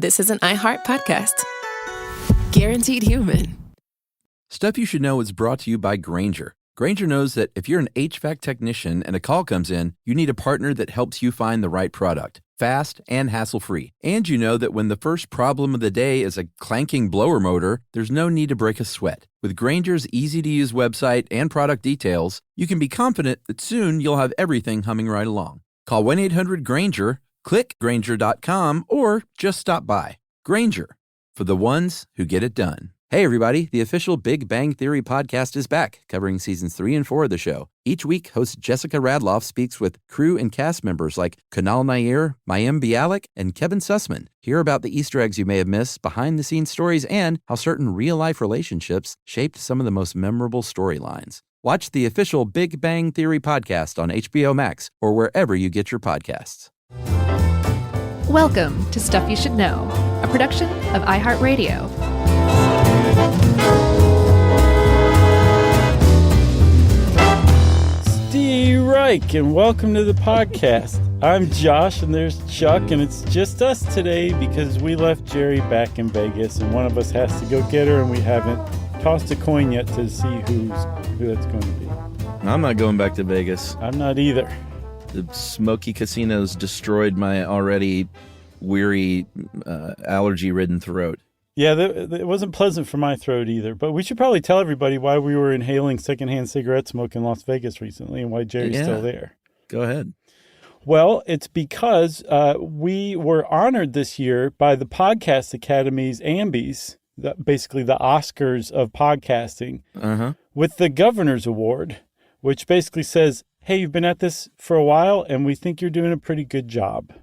This is an iHeart podcast. Guaranteed human. Stuff You Should Know is brought to you by Grainger. Grainger knows that if you're an HVAC technician and a call comes in, you need a partner that helps you find the right product, fast and hassle-free. And you know that when the first problem of the day is a clanking blower motor, there's no need to break a sweat. With Grainger's easy-to-use website and product details, you can be confident that soon you'll have everything humming right along. Call 1-800-GRAINGER, click Grainger.com, or just stop by. Grainger, for the ones who get it done. Hey everybody, the official Big Bang Theory podcast is back, covering seasons 3 and 4 of the show. Each week, host Jessica Radloff speaks with crew and cast members like Kunal Nair, Mayim Bialik, and Kevin Sussman. Hear about the Easter eggs you may have missed, behind-the-scenes stories, and how certain real-life relationships shaped some of the most memorable storylines. Watch the official Big Bang Theory podcast on HBO Max or wherever you get your podcasts. Welcome to Stuff You Should Know, a production of iHeartRadio. Steve Reich, and welcome to the podcast. I'm Josh, and there's Chuck, and it's just us today because we left Jerry back in Vegas, and one of us has to go get her, and we haven't tossed a coin yet to see who that's going to be. I'm not going back to Vegas. I'm not either. The smoky casinos destroyed my already weary, allergy-ridden throat. Yeah, it wasn't pleasant for my throat either. But we should probably tell everybody why we were inhaling secondhand cigarette smoke in Las Vegas recently and why Jerry's still there. Go ahead. Well, it's because we were honored this year by the Podcast Academy's Ambies, basically the Oscars of podcasting, with the Governor's Award, which basically says, hey, you've been at this for a while, and we think you're doing a pretty good job.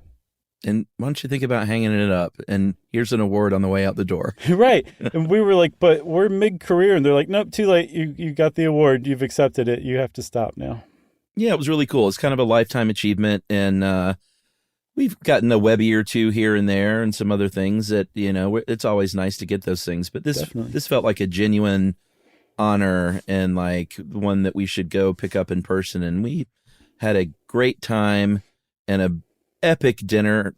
And why don't you think about hanging it up? And here's an award on the way out the door. Right. And we were like, but we're mid-career. And they're like, nope, too late. You got the award. You've accepted it. You have to stop now. Yeah, it was really cool. It's kind of a lifetime achievement. And we've gotten a Webby or two here and there and some other things that, you know, it's always nice to get those things. But this felt like a genuine honor and like one that we should go pick up in person. And we had a great time and a epic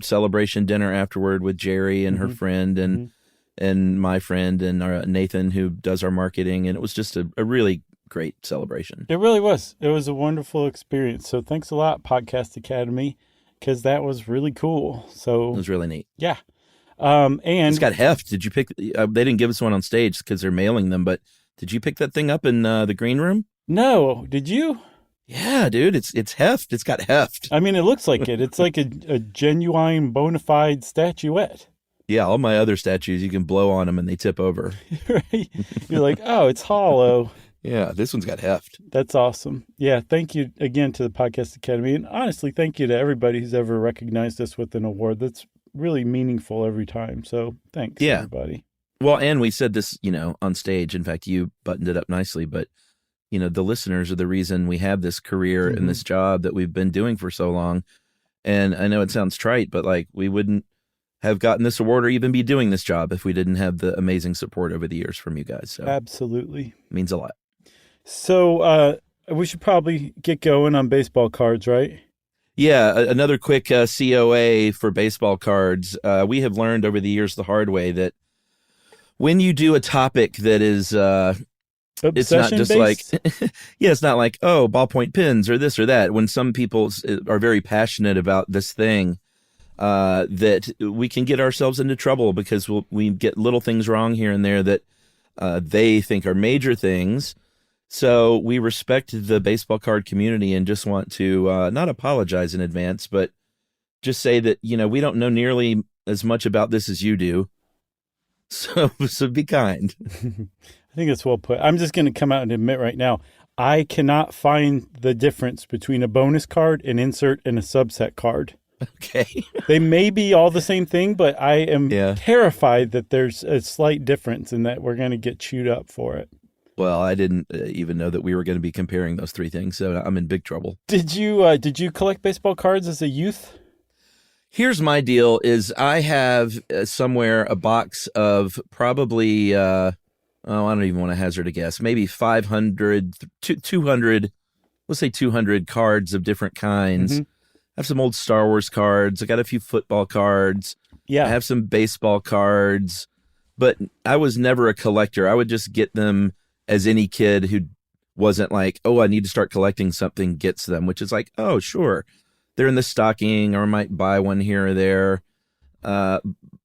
celebration dinner afterward with Jerry and her friend and my friend and Nathan, who does our marketing. And it was just a really great celebration. It really was. It was a wonderful experience. So thanks a lot, Podcast Academy, because that was really cool. So it was really neat. Yeah. And it's got heft. Did you pick, they didn't give us one on stage because they're mailing them, but did you pick that thing up in the green room? No. Did you? Yeah, dude, it's heft. It's got heft. I mean, it looks like it. It's like a genuine, bona fide statuette. Yeah, all my other statues, you can blow on them and they tip over. Right? You're like, oh, it's hollow. Yeah, this one's got heft. That's awesome. Yeah, thank you again to the Podcast Academy. And honestly, thank you to everybody who's ever recognized us with an award. That's really meaningful every time. So thanks, everybody. Well, and we said this, on stage. In fact, you buttoned it up nicely, but the listeners are the reason we have this career and this job that we've been doing for so long. And I know it sounds trite, but like we wouldn't have gotten this award or even be doing this job if we didn't have the amazing support over the years from you guys. So absolutely. It means a lot. So we should probably get going on baseball cards, right? Yeah. Another quick COA for baseball cards. We have learned over the years the hard way that when you do a topic that is, it's not just based? it's not like, oh, ballpoint pins or this or that. When some people are very passionate about this thing, that we can get ourselves into trouble because we get little things wrong here and there that they think are major things. So we respect the baseball card community and just want to not apologize in advance, but just say that, we don't know nearly as much about this as you do. So be kind. I think that's well put. I'm just going to come out and admit right now, I cannot find the difference between a bonus card, an insert, and a subset card. Okay. They may be all the same thing, but I am terrified that there's a slight difference and that we're going to get chewed up for it. Well, I didn't even know that we were going to be comparing those three things, so I'm in big trouble. Did you collect baseball cards as a youth? Here's my deal is I have somewhere a box of probably, I don't even want to hazard a guess, maybe 500, 200, let's say 200 cards of different kinds. I have some old Star Wars cards. I got a few football cards. Yeah. I have some baseball cards, but I was never a collector. I would just get them as any kid who wasn't like, oh, I need to start collecting something gets them, which is like, oh, sure. They're in the stocking, or I might buy one here or there.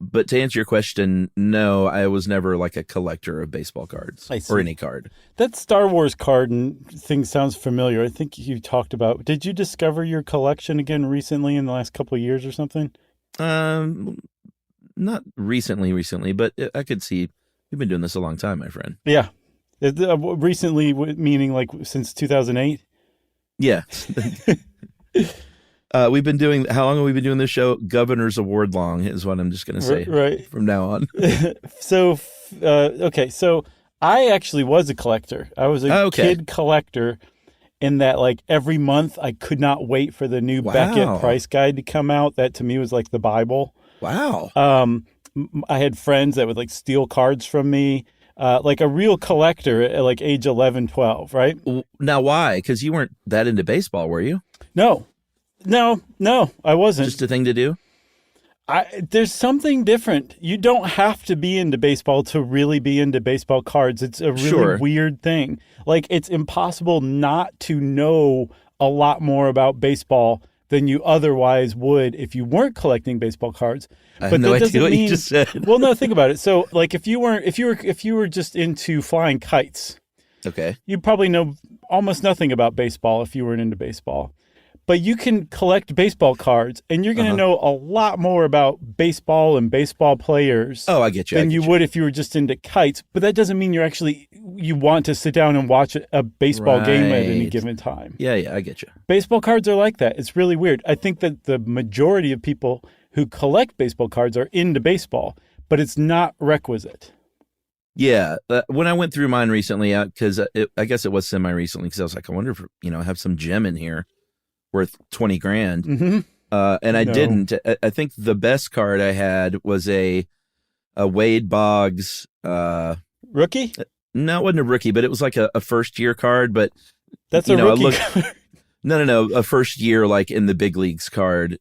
But to answer your question, no, I was never like a collector of baseball cards or any card. That Star Wars card and thing sounds familiar. I think you talked about. Did you discover your collection again recently in the last couple of years or something? Not recently, but I could see you've been doing this a long time, my friend. Yeah. Recently, meaning like since 2008? Yeah. We've been doing, how long have we been doing this show? Governor's Award long is what I'm just going to say from now on. So I actually was a collector. I was a kid collector in that like every month I could not wait for the new Beckett price guide to come out. That to me was like the Bible. Wow. I had friends that would like steal cards from me. Like a real collector at like age 11, 12, right? Now, why? Because you weren't that into baseball, were you? No, I wasn't. Just a thing to do? There's something different. You don't have to be into baseball to really be into baseball cards. It's a really weird thing. Like, it's impossible not to know a lot more about baseball than you otherwise would if you weren't collecting baseball cards. I have no idea what you just said. Well, no, think about it. So, like, if you were just into flying kites, okay, you'd probably know almost nothing about baseball if you weren't into baseball. But you can collect baseball cards, and you're going to know a lot more about baseball and baseball players. Oh, I get you. Than you would if you were just into kites. But that doesn't mean you want to sit down and watch a baseball game at any given time. Yeah, I get you. Baseball cards are like that. It's really weird. I think that the majority of people who collect baseball cards are into baseball, but it's not requisite. Yeah. When I went through mine recently, because I guess it was semi-recently, because I was like, I wonder if, I have some gem in here worth $20,000. Mm-hmm. And I didn't. I think the best card I had was a Wade Boggs rookie. No, it wasn't a rookie, but it was like a first year card. But that's a rookie card. No, a first year like in the big leagues card,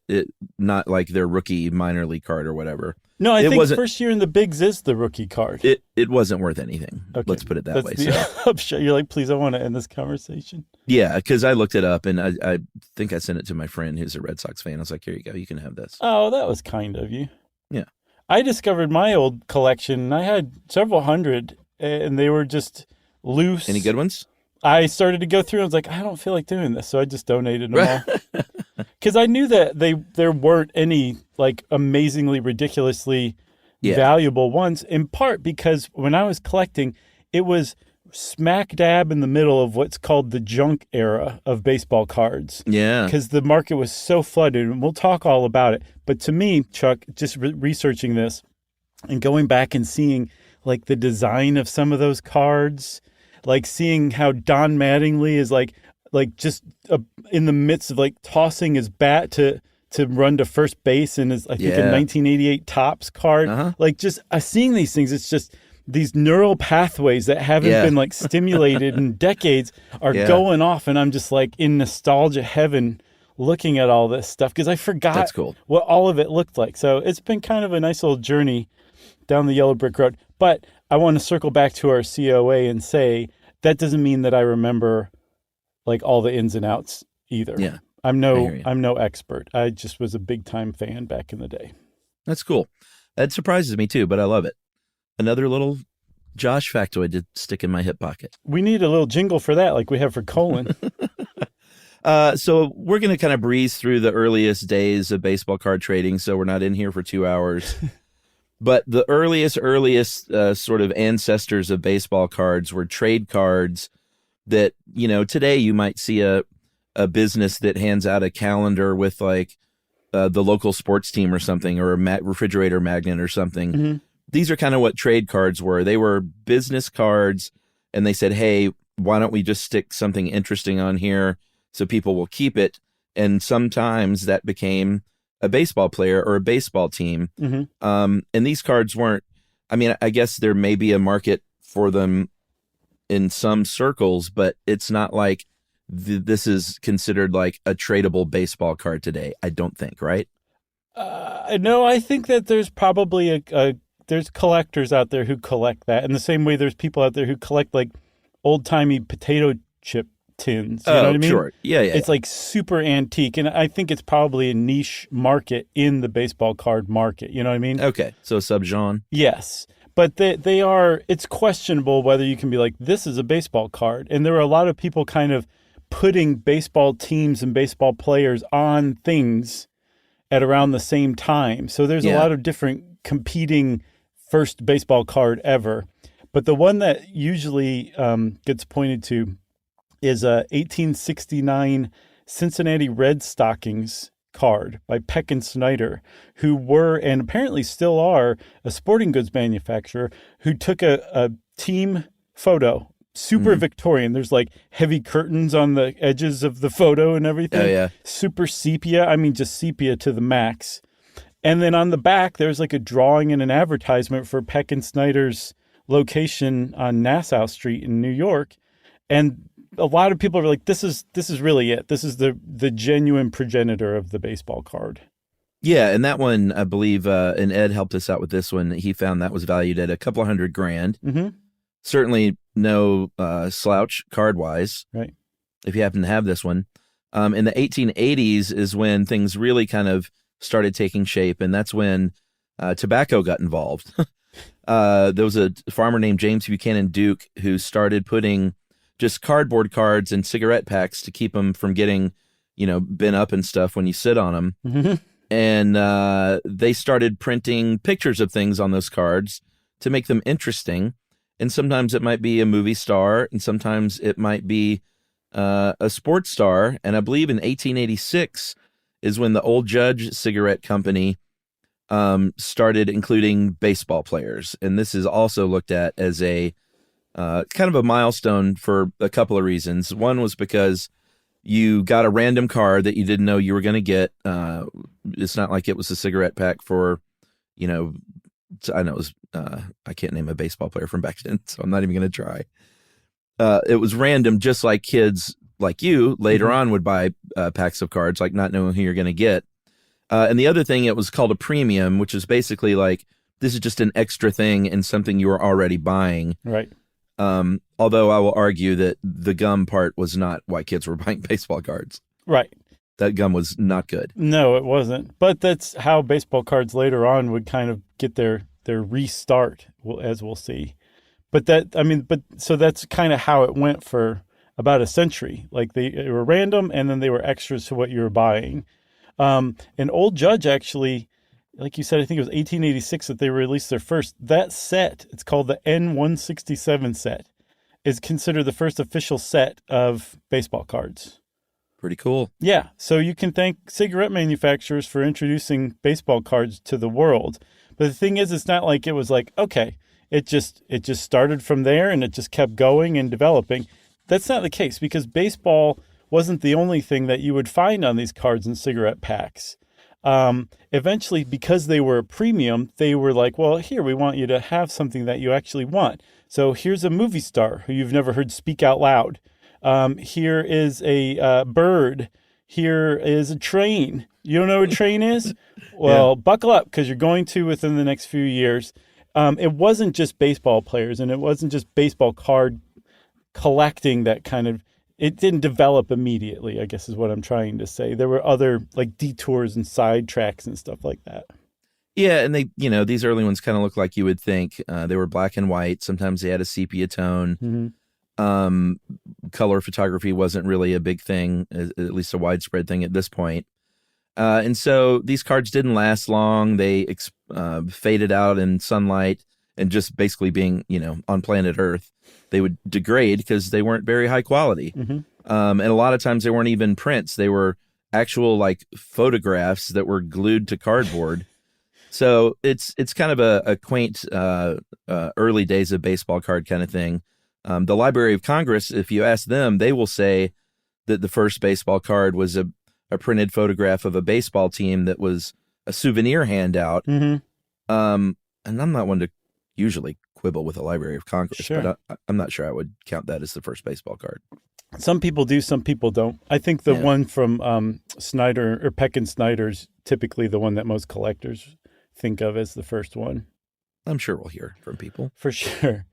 not like their rookie minor league card or whatever. No, I think first year in the bigs is the rookie card. It wasn't worth anything. Okay. Let's put it that way. So you're like, please, I want to end this conversation. Yeah, because I looked it up, and I think I sent it to my friend who's a Red Sox fan. I was like, here you go. You can have this. Oh, that was kind of you. Yeah. I discovered my old collection, and I had several hundred, and they were just loose. Any good ones? I started to go through, and I was like, I don't feel like doing this, so I just donated them all. Because I knew that there weren't any like amazingly, ridiculously valuable ones, in part because when I was collecting, it was smack dab in the middle of what's called the junk era of baseball cards. Yeah. Because the market was so flooded, and we'll talk all about it. But to me, Chuck, just researching this and going back and seeing like the design of some of those cards, like seeing how Don Mattingly is like just in the midst of like tossing his bat to run to first base in his, I think, a 1988 Topps card. Like just seeing these things, it's just these neural pathways that haven't been like stimulated in decades are going off. And I'm just like in nostalgia heaven looking at all this stuff because I forgot what all of it looked like. So it's been kind of a nice little journey down the yellow brick road. But I want to circle back to our COA and say that doesn't mean that I remember like all the ins and outs either. Yeah. I'm no expert. I just was a big time fan back in the day. That's cool. That surprises me too, but I love it. Another little Josh factoid to stick in my hip pocket. We need a little jingle for that, like we have for Colin. So we're going to kind of breeze through the earliest days of baseball card trading, so we're not in here for 2 hours. But the earliest sort of ancestors of baseball cards were trade cards that, today you might see a business that hands out a calendar with like the local sports team or something, or a refrigerator magnet or something. Mm-hmm. These are kind of what trade cards were. They were business cards, and they said, hey, why don't we just stick something interesting on here so people will keep it? And sometimes that became a baseball player or a baseball team. Mm-hmm. And these cards weren't, I guess there may be a market for them in some circles, but it's not like this is considered like a tradable baseball card today. I don't think, right? No, I think that there's probably there's collectors out there who collect that. In the same way there's people out there who collect like old-timey potato chip tins. You know what I mean? Sure. Yeah. It's like super antique. And I think it's probably a niche market in the baseball card market. You know what I mean? Okay. So subgenre. Yes. But it's questionable whether you can be like, this is a baseball card. And there are a lot of people kind of putting baseball teams and baseball players on things at around the same time. So there's a lot of different competing first baseball card ever. But the one that usually gets pointed to is a 1869 Cincinnati Red Stockings card by Peck and Snyder, who were and apparently still are a sporting goods manufacturer who took a team photo, super Victorian. There's like heavy curtains on the edges of the photo and everything. Oh, yeah. Super sepia. I mean, just sepia to the max. And then on the back, there's like a drawing and an advertisement for Peck and Snyder's location on Nassau Street in New York. And a lot of people are like, this is really it. This is the genuine progenitor of the baseball card. Yeah, and that one, I believe, and Ed helped us out with this one. He found that was valued at a couple $100,000. Mm-hmm. Certainly no slouch card-wise, right? If you happen to have this one. In the 1880s is when things really kind of started taking shape, and that's when tobacco got involved. There was a farmer named James Buchanan Duke who started putting just cardboard cards and cigarette packs to keep them from getting, bent up and stuff when you sit on them. Mm-hmm. And they started printing pictures of things on those cards to make them interesting. And sometimes it might be a movie star, and sometimes it might be a sports star. And I believe in 1886 is when the Old Judge Cigarette Company started including baseball players. And this is also looked at as a kind of a milestone for a couple of reasons. One was because you got a random card that you didn't know you were going to get. It's not like it was a cigarette pack for, I know it was, I can't name a baseball player from back then, so I'm not even going to try. It was random, just like kids like you later on would buy packs of cards, like not knowing who you're going to get. And the other thing, it was called a premium, which is basically like, this is just an extra thing and something you were already buying. Right. Although I will argue that the gum part was not why kids were buying baseball cards. Right. That gum was not good. No, it wasn't. But that's how baseball cards later on would kind of get their restart, as we'll see. But so that's kind of how it went for about a century. Like they were random, and then they were extras to what you were buying. An Old Judge actually, like you said, I think it was 1886 that they released their first. That set, it's called the N167 set, is considered the first official set of baseball cards. Pretty cool. Yeah, so you can thank cigarette manufacturers for introducing baseball cards to the world. But the thing is, it's not like it was like, okay, it just started from there and it just kept going and developing. That's not the case, because baseball wasn't the only thing that you would find on these cards and cigarette packs. Eventually, because they were a premium, they were like, well, here, we want you to have something that you actually want. So here's a movie star who you've never heard speak out loud. Here is a bird. Here is a train. You don't know what a train is? Well, buckle up, because you're going to within the next few years. It wasn't just baseball players, and it wasn't just baseball card collecting that kind of, it didn't develop immediately, I guess is what I'm trying to say. There were other like detours and side tracks and stuff like that. Yeah, and they, these early ones kind of look like you would think. They were black and white. Sometimes they had a sepia tone. Color photography wasn't really a big thing, at least a widespread thing at this point. And so these cards didn't last long. They faded out in sunlight, and just basically being, on planet Earth, they would degrade because they weren't very high quality. And a lot of times they weren't even prints. They were actual like photographs that were glued to cardboard. So it's kind of a quaint early days of baseball card kind of thing. The Library of Congress, if you ask them, they will say that the first baseball card was a printed photograph of a baseball team that was a souvenir handout. And I'm not one to usually quibble with the Library of Congress, but I'm not sure I would count that as the first baseball card. Some people do, some people don't. I think the one from Snyder or Peck and Snyder's typically the one that most collectors think of as the first one. I'm sure we'll hear from people. For sure.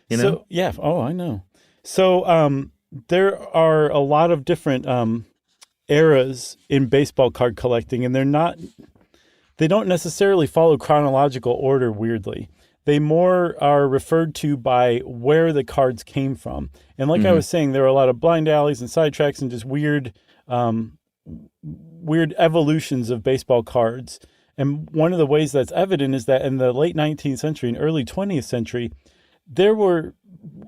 You know? So, yeah. Oh, I know. So there are a lot of different eras in baseball card collecting, and they don't necessarily follow chronological order, weirdly. They more are referred to by where the cards came from. And like I was saying, there are a lot of blind alleys and sidetracks and just weird evolutions of baseball cards. And one of the ways that's evident is that in the late 19th century and early 20th century, there were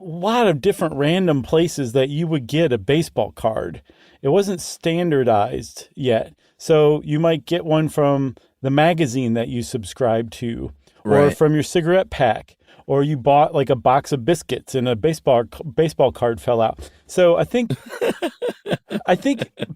a lot of different random places that you would get a baseball card. It wasn't standardized yet. So you might get one from the magazine that you subscribe to, or from your cigarette pack, or you bought like a box of biscuits and a baseball card fell out. So I think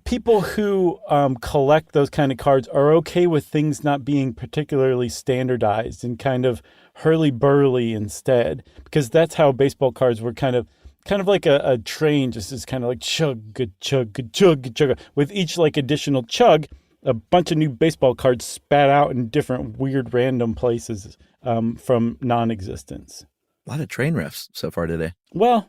people who collect those kind of cards are okay with things not being particularly standardized and kind of hurly-burly instead, because that's how baseball cards were kind of like a train, just as kind of like chug, chug, chug, chug. With each like additional chug, a bunch of new baseball cards spat out in different weird random places from non-existence. A lot of train riffs so far today. Well,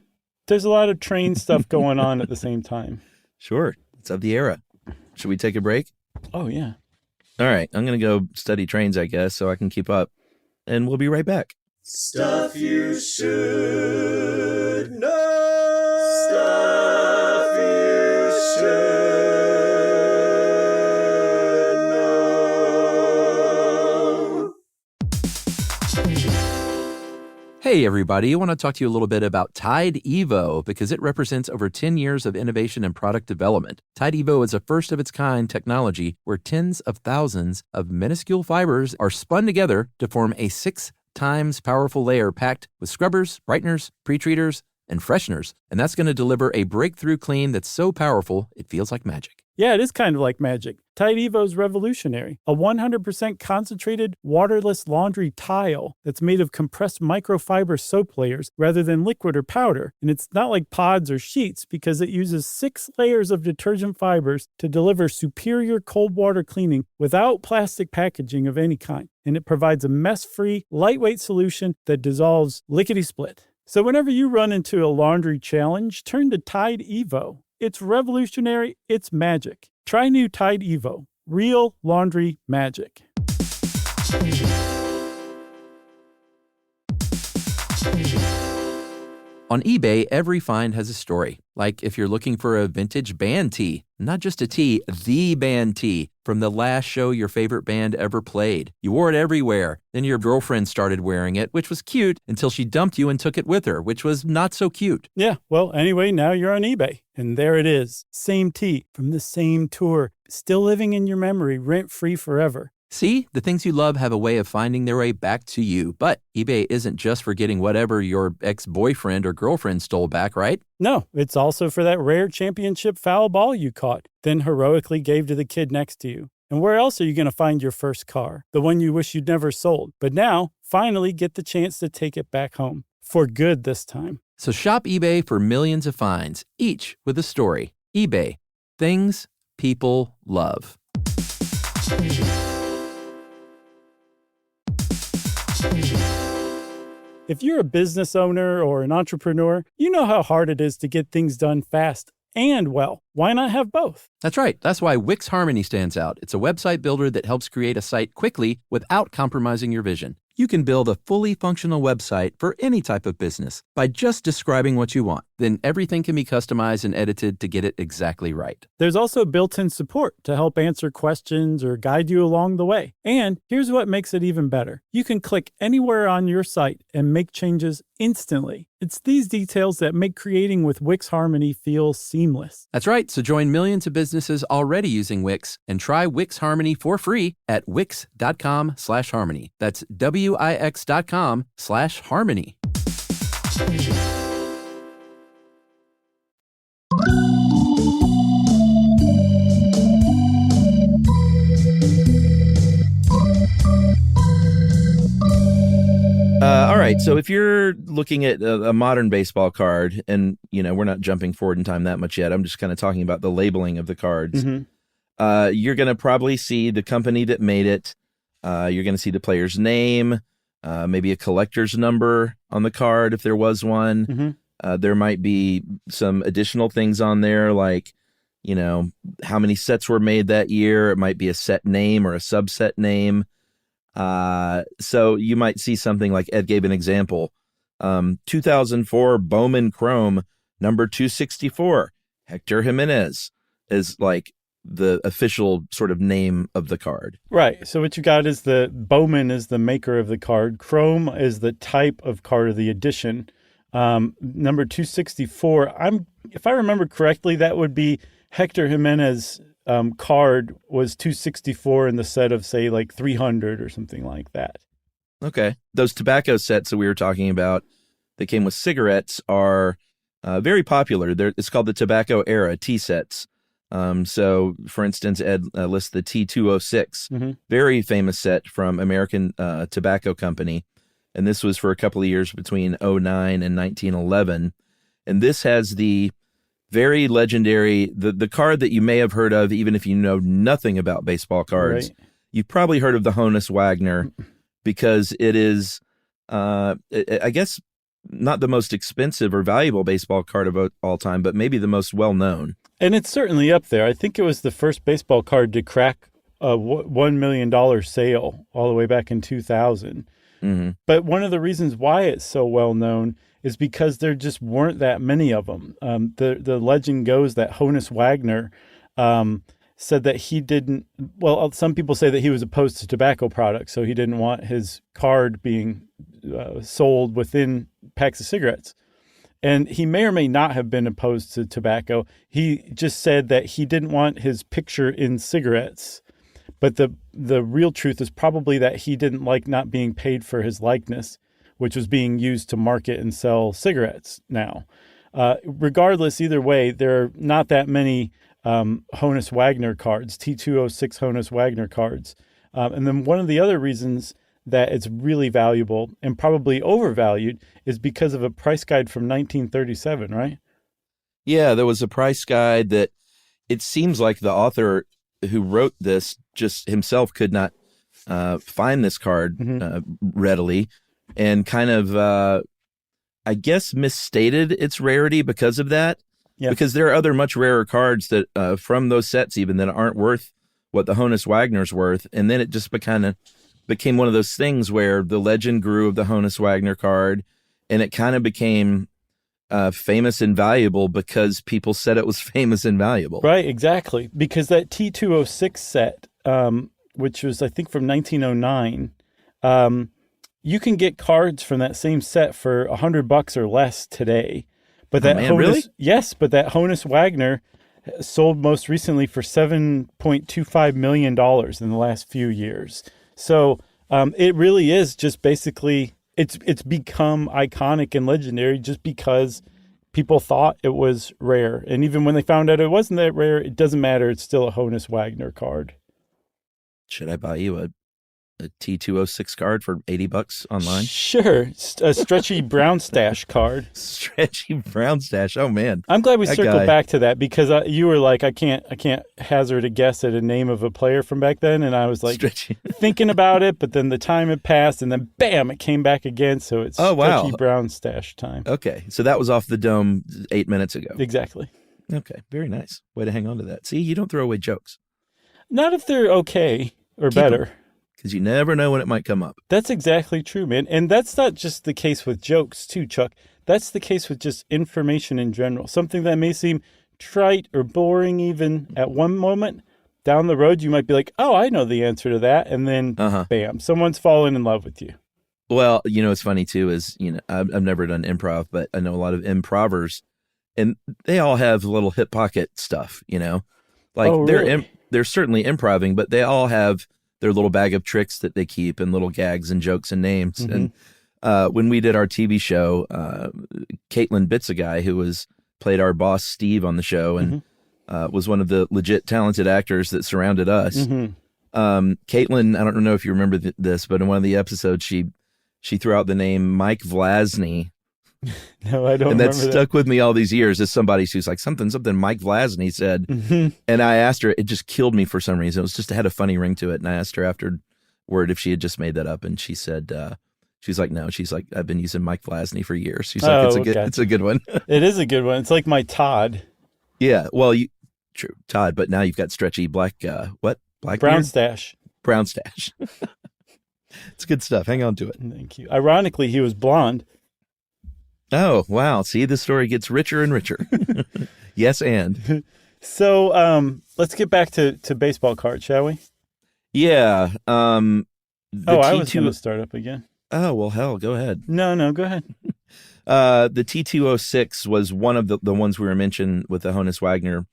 there's a lot of train stuff going on at the same time. Sure. It's of the era. Should we take a break? Oh, yeah. All right. I'm going to go study trains, I guess, so I can keep up. And we'll be right back. Stuff you should know. Stuff you should know. Hey, everybody. I want to talk to you a little bit about Tide Evo because it represents over 10 years of innovation and product development. Tide Evo is a first-of-its-kind technology where tens of thousands of minuscule fibers are spun together to form a 6 times powerful layer packed with scrubbers, brighteners, pre-treaters, and fresheners. And that's going to deliver a breakthrough clean that's so powerful, it feels like magic. Yeah, it is kind of like magic. Tide Evo is revolutionary. A 100% concentrated, waterless laundry tile that's made of compressed microfiber soap layers rather than liquid or powder. And it's not like pods or sheets because it uses 6 layers of detergent fibers to deliver superior cold water cleaning without plastic packaging of any kind. And it provides a mess-free, lightweight solution that dissolves lickety-split. So whenever you run into a laundry challenge, turn to Tide Evo. It's revolutionary. It's magic. Try new Tide Evo. Real laundry magic. On eBay, every find has a story. Like if you're looking for a vintage band tee, not just a tee, the band tee from the last show your favorite band ever played. You wore it everywhere. Then your girlfriend started wearing it, which was cute until she dumped you and took it with her, which was not so cute. Yeah, well, anyway, now you're on eBay. And there it is. Same tee from the same tour. Still living in your memory, rent-free forever. See, the things you love have a way of finding their way back to you. But eBay isn't just for getting whatever your ex-boyfriend or girlfriend stole back, right? No, it's also for that rare championship foul ball you caught, then heroically gave to the kid next to you. And where else are you going to find your first car? The one you wish you'd never sold. But now, finally get the chance to take it back home. For good this time. So shop eBay for millions of finds, each with a story. eBay. Things people love. If you're a business owner or an entrepreneur, you know how hard it is to get things done fast and well. Why not have both? That's right. That's why Wix Harmony stands out. It's a website builder that helps create a site quickly without compromising your vision. You can build a fully functional website for any type of business by just describing what you want. Then everything can be customized and edited to get it exactly right. There's also built-in support to help answer questions or guide you along the way. And here's what makes it even better. You can click anywhere on your site and make changes instantly. It's these details that make creating with Wix Harmony feel seamless. That's right. So join millions of businesses already using Wix and try Wix Harmony for free at wix.com/harmony. That's wix.com/harmony. All right. So if you're looking at a modern baseball card, and we're not jumping forward in time that much yet. I'm just kind of talking about the labeling of the cards. You're going to probably see the company that made it. You're going to see the player's name, maybe a collector's number on the card if there was one. There might be some additional things on there like, how many sets were made that year. It might be a set name or a subset name. So you might see something like Ed gave an example. 2004 Bowman Chrome number 264, Hector Jimenez is like the official sort of name of the card. Right. So what you got is the Bowman is the maker of the card. Chrome is the type of card of the edition. Number 264, if I remember correctly, that would be Hector Jimenez card was 264 in the set of, say, like 300 or something like that. Okay. Those tobacco sets that we were talking about that came with cigarettes are very popular. It's called the tobacco era T sets. So, for instance, Ed lists the T206, very famous set from American Tobacco Company. And this was for a couple of years between 2009 and 1911. And this has the very legendary, the card that you may have heard of, even if you know nothing about baseball cards. Right. You've probably heard of the Honus Wagner because it is, I guess, not the most expensive or valuable baseball card of all time, but maybe the most well-known. And it's certainly up there. I think it was the first baseball card to crack a $1 million sale all the way back in 2000. But one of the reasons why it's so well known is because there just weren't that many of them. The legend goes that Honus Wagner said that he didn't, well, some people say that he was opposed to tobacco products, so he didn't want his card being sold within packs of cigarettes. And he may or may not have been opposed to tobacco. He just said that he didn't want his picture in cigarettes. But the real truth is probably that he didn't like not being paid for his likeness, which was being used to market and sell cigarettes now. Regardless, either way, there are not that many Honus Wagner cards, T206 Honus Wagner cards. And then one of the other reasons that it's really valuable and probably overvalued is because of a price guide from 1937, right? Yeah, there was a price guide that it seems like the author who wrote this just himself could not find this card readily, and kind of, I guess, misstated its rarity because of that. Yeah. Because there are other much rarer cards that from those sets even that aren't worth what the Honus Wagner's worth, and then it just became one of those things where the legend grew of the Honus Wagner card, and it kind of became famous and valuable because people said it was famous and valuable. Right, exactly. Because that T206 set, which was, I think, from 1909, you can get cards from that same set for $100 or less today. But that really? Yes, but that Honus Wagner sold most recently for $7.25 million in the last few years. So it really is just basically... It's become iconic and legendary just because people thought it was rare. And even when they found out it wasn't that rare, it doesn't matter. It's still a Honus Wagner card. Should I buy you a T206 card for $80 online? Sure. A stretchy brown stash card. Stretchy brown stash. Oh, man. I'm glad we circled back to that because you were like, I can't hazard a guess at a name of a player from back then. And I was like thinking about it, but then the time had passed and then bam, it came back again. So it's stretchy brown stash time. Okay. So that was off the dome 8 minutes ago. Exactly. Okay. Very nice. Way to hang on to that. See, you don't throw away jokes. Not if they're okay or better. Because you never know when it might come up. That's exactly true, man. And that's not just the case with jokes, too, Chuck. That's the case with just information in general. Something that may seem trite or boring even at one moment, down the road you might be like, oh, I know the answer to that. And then, bam, someone's fallen in love with you. Well, it's funny, too, is, I've never done improv, but I know a lot of improvers, and they all have little hip pocket stuff, Like, really? They're certainly improving, but they all have their little bag of tricks that they keep and little gags and jokes and names. And when we did our TV show, Caitlin Bitsaguy, who played our boss Steve on the show and was one of the legit talented actors that surrounded us. Caitlin, I don't know if you remember this, but in one of the episodes, she she threw out the name Mike Vlasny. No, I don't And that remember stuck with me all these years as somebody who's like, something Mike Vlasny said. And I asked her, it just killed me for some reason. It was just, it had a funny ring to it. And I asked her afterward if she had just made that up. And she said, she's like, no. She's like, I've been using Mike Vlasny for years. She's like, it's a good one. It is a good one. It's like my Todd. Yeah. Well, true, Todd, but now you've got stretchy black, Black Brown beard? stash. Brown stash. It's good stuff. Hang on to it. Thank you. Ironically, he was blonde. Oh, wow. See, the story gets richer and richer. Yes, and. So let's get back to baseball cards, shall we? Yeah. I was going to start up again. Oh, well, hell, go ahead. No, go ahead. The T206 was one of the ones we were mentioning with the Honus Wagner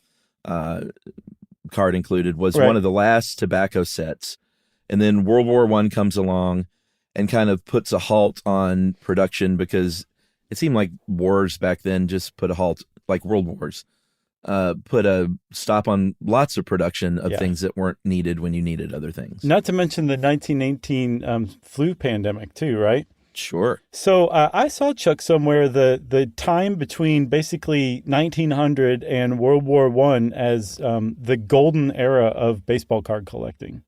card included, was one of the last tobacco sets. And then World War I comes along and kind of puts a halt on production because it seemed like wars back then just put a halt, like world wars, put a stop on lots of production of things that weren't needed when you needed other things. Not to mention the 1918 flu pandemic too, right? Sure. So I saw, Chuck, somewhere the time between basically 1900 and World War I as the golden era of baseball card collecting.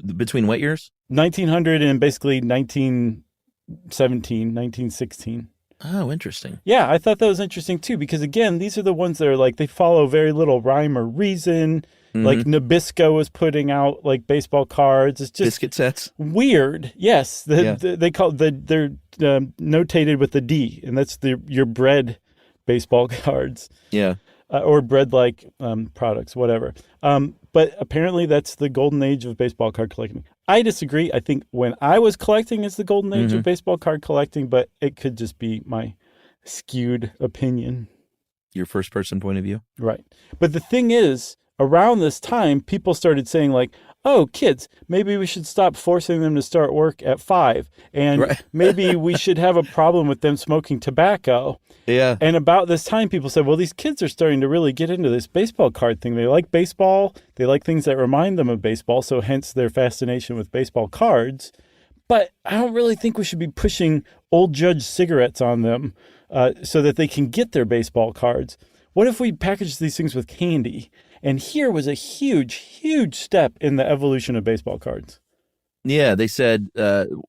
Between what years? 1900 and basically 1916. Oh, interesting. Yeah, I thought that was interesting too, because again, these are the ones that are like, they follow very little rhyme or reason. Like Nabisco was putting out like baseball cards. It's just biscuit sets. Weird. Yes, they're notated with the D, and that's your bread baseball cards. Yeah. Or bread-like products, whatever. But apparently that's the golden age of baseball card collecting. I disagree. I think when I was collecting, it's the golden age of baseball card collecting, but it could just be my skewed opinion. Your first-person point of view? Right. But the thing is, around this time, people started saying like, oh, kids, maybe we should stop forcing them to start work at 5. And maybe we should have a problem with them smoking tobacco. Yeah. And about this time, people said, well, these kids are starting to really get into this baseball card thing. They like baseball. They like things that remind them of baseball. So hence their fascination with baseball cards. But I don't really think we should be pushing Old Judge cigarettes on them so that they can get their baseball cards. What if we package these things with candy? And here was a huge, huge step in the evolution of baseball cards. Yeah, they said,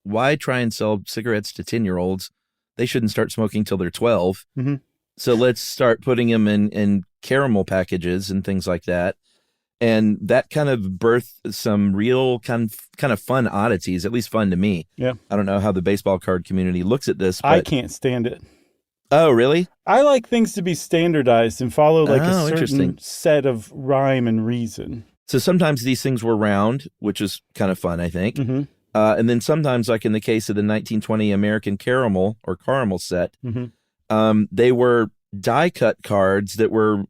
why try and sell cigarettes to 10-year-olds? They shouldn't start smoking till they're 12. So let's start putting them in caramel packages and things like that. And that kind of birthed some real kind of fun oddities, at least fun to me. Yeah. I don't know how the baseball card community looks at this. But... I can't stand it. Oh, really? I like things to be standardized and follow like a certain set of rhyme and reason. So sometimes these things were round, which is kind of fun, I think. And then sometimes, like in the case of the 1920 American Caramel or Caramel set, they were die-cut cards that were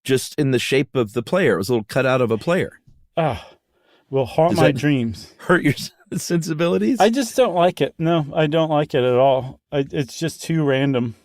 just in the shape of the player. It was a little cutout of a player. Will haunt my dreams. Hurt your sensibilities? I just don't like it. No, I don't like it at all. It's just too random.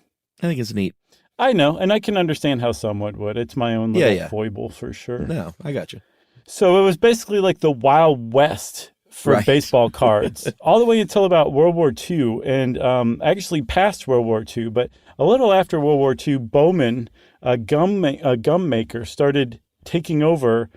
I think it's neat. I know, and I can understand how someone would. It's my own little foible for sure. No, I got you. So it was basically like the Wild West for baseball cards, all the way until about World War II, and actually past World War II. But a little after World War II, Bowman, a gum maker, started taking over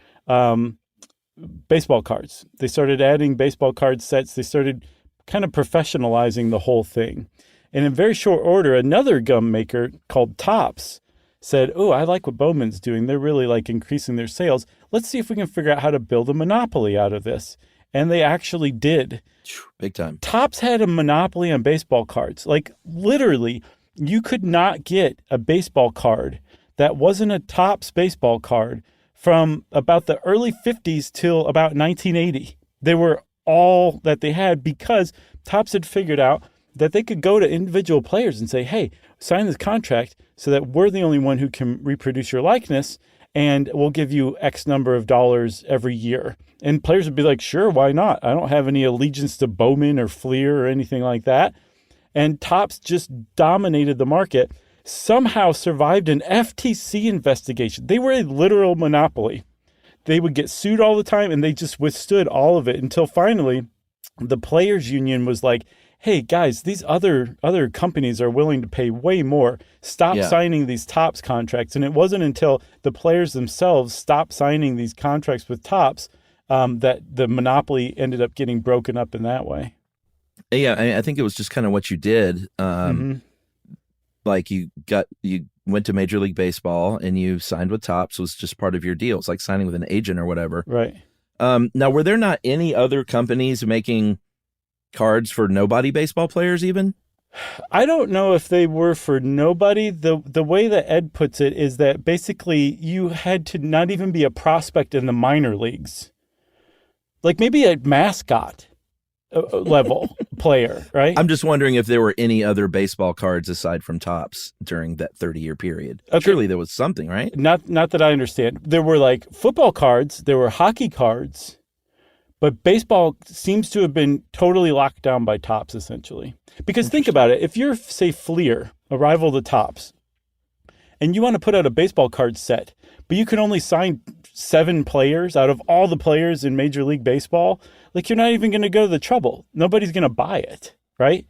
baseball cards. They started adding baseball card sets. They started kind of professionalizing the whole thing. And in very short order, another gum maker called Topps said, oh, I like what Bowman's doing. They're really like increasing their sales. Let's see if we can figure out how to build a monopoly out of this. And they actually did. Big time. Topps had a monopoly on baseball cards. Like literally, you could not get a baseball card that wasn't a Topps baseball card from about the early 50s till about 1980. They were all that they had because Topps had figured out that they could go to individual players and say, hey, sign this contract so that we're the only one who can reproduce your likeness, and we'll give you X number of dollars every year. And players would be like, sure, why not? I don't have any allegiance to Bowman or Fleer or anything like that. And Topps just dominated the market, somehow survived an FTC investigation. They were a literal monopoly. They would get sued all the time, and they just withstood all of it until finally the players union was like, hey guys, these other companies are willing to pay way more. Stop signing these Topps contracts. And it wasn't until the players themselves stopped signing these contracts with Topps that the monopoly ended up getting broken up in that way. Yeah, I think it was just kind of what you did. Like you went to Major League Baseball and you signed with Topps, was just part of your deal. It's like signing with an agent or whatever. Right. Now, were there not any other companies making cards for nobody baseball players even? I don't know if they were for nobody. The way that Ed puts it is that basically you had to not even be a prospect in the minor leagues. Like maybe a mascot level player, right? I'm just wondering if there were any other baseball cards aside from Topps during that 30-year period. Okay. Surely there was something, right? Not that I understand. There were like football cards, there were hockey cards, but baseball seems to have been totally locked down by Topps essentially. Because think about it, if you're, say, Fleer, a rival to Topps, and you want to put out a baseball card set, but you can only sign 7 players out of all the players in Major League Baseball, like you're not even going to go to the trouble. Nobody's going to buy it, right?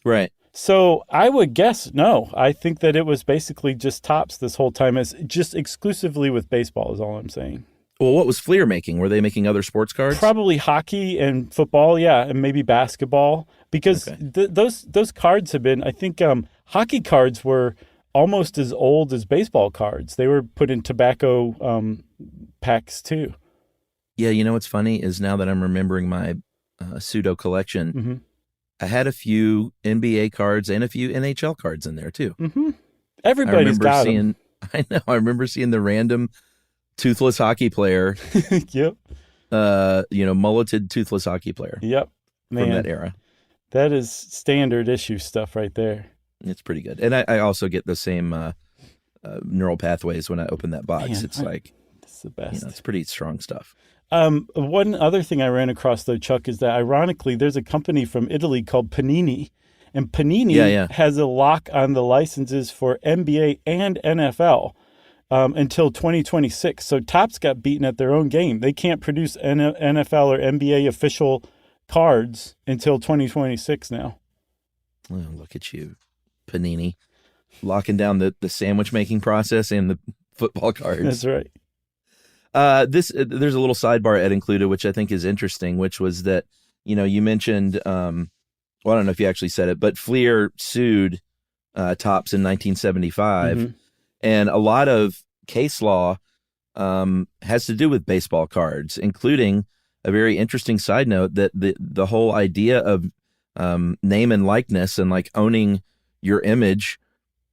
Right. So I would guess no. I think that it was basically just Topps this whole time, as just exclusively with baseball is all I'm saying. Well, what was Fleer making? Were they making other sports cards? Probably hockey and football, yeah, and maybe basketball, because those cards have been, I think hockey cards were almost as old as baseball cards. They were put in tobacco packs too. Yeah, you know what's funny is now that I'm remembering my pseudo collection, I had a few NBA cards and a few NHL cards in there too. Everybody's got them. I know. I remember seeing the random toothless hockey player. Yep. Mulleted toothless hockey player. Yep. Man, from that era. That is standard issue stuff right there. It's pretty good. And I also get the same neural pathways when I open that box. Man, it's the best. It's pretty strong stuff. One other thing I ran across, though, Chuck, is that ironically, there's a company from Italy called Panini. And Panini has a lock on the licenses for NBA and NFL until 2026. So Topps got beaten at their own game. They can't produce NFL or NBA official cards until 2026 now. Oh, look at you, Panini, locking down the sandwich making process and the football cards. That's right. There's a little sidebar Ed included, which I think is interesting, which was that, you mentioned, well, I don't know if you actually said it, but Fleer sued Topps in 1975. And a lot of case law has to do with baseball cards, including a very interesting side note that the whole idea of name and likeness and like owning your image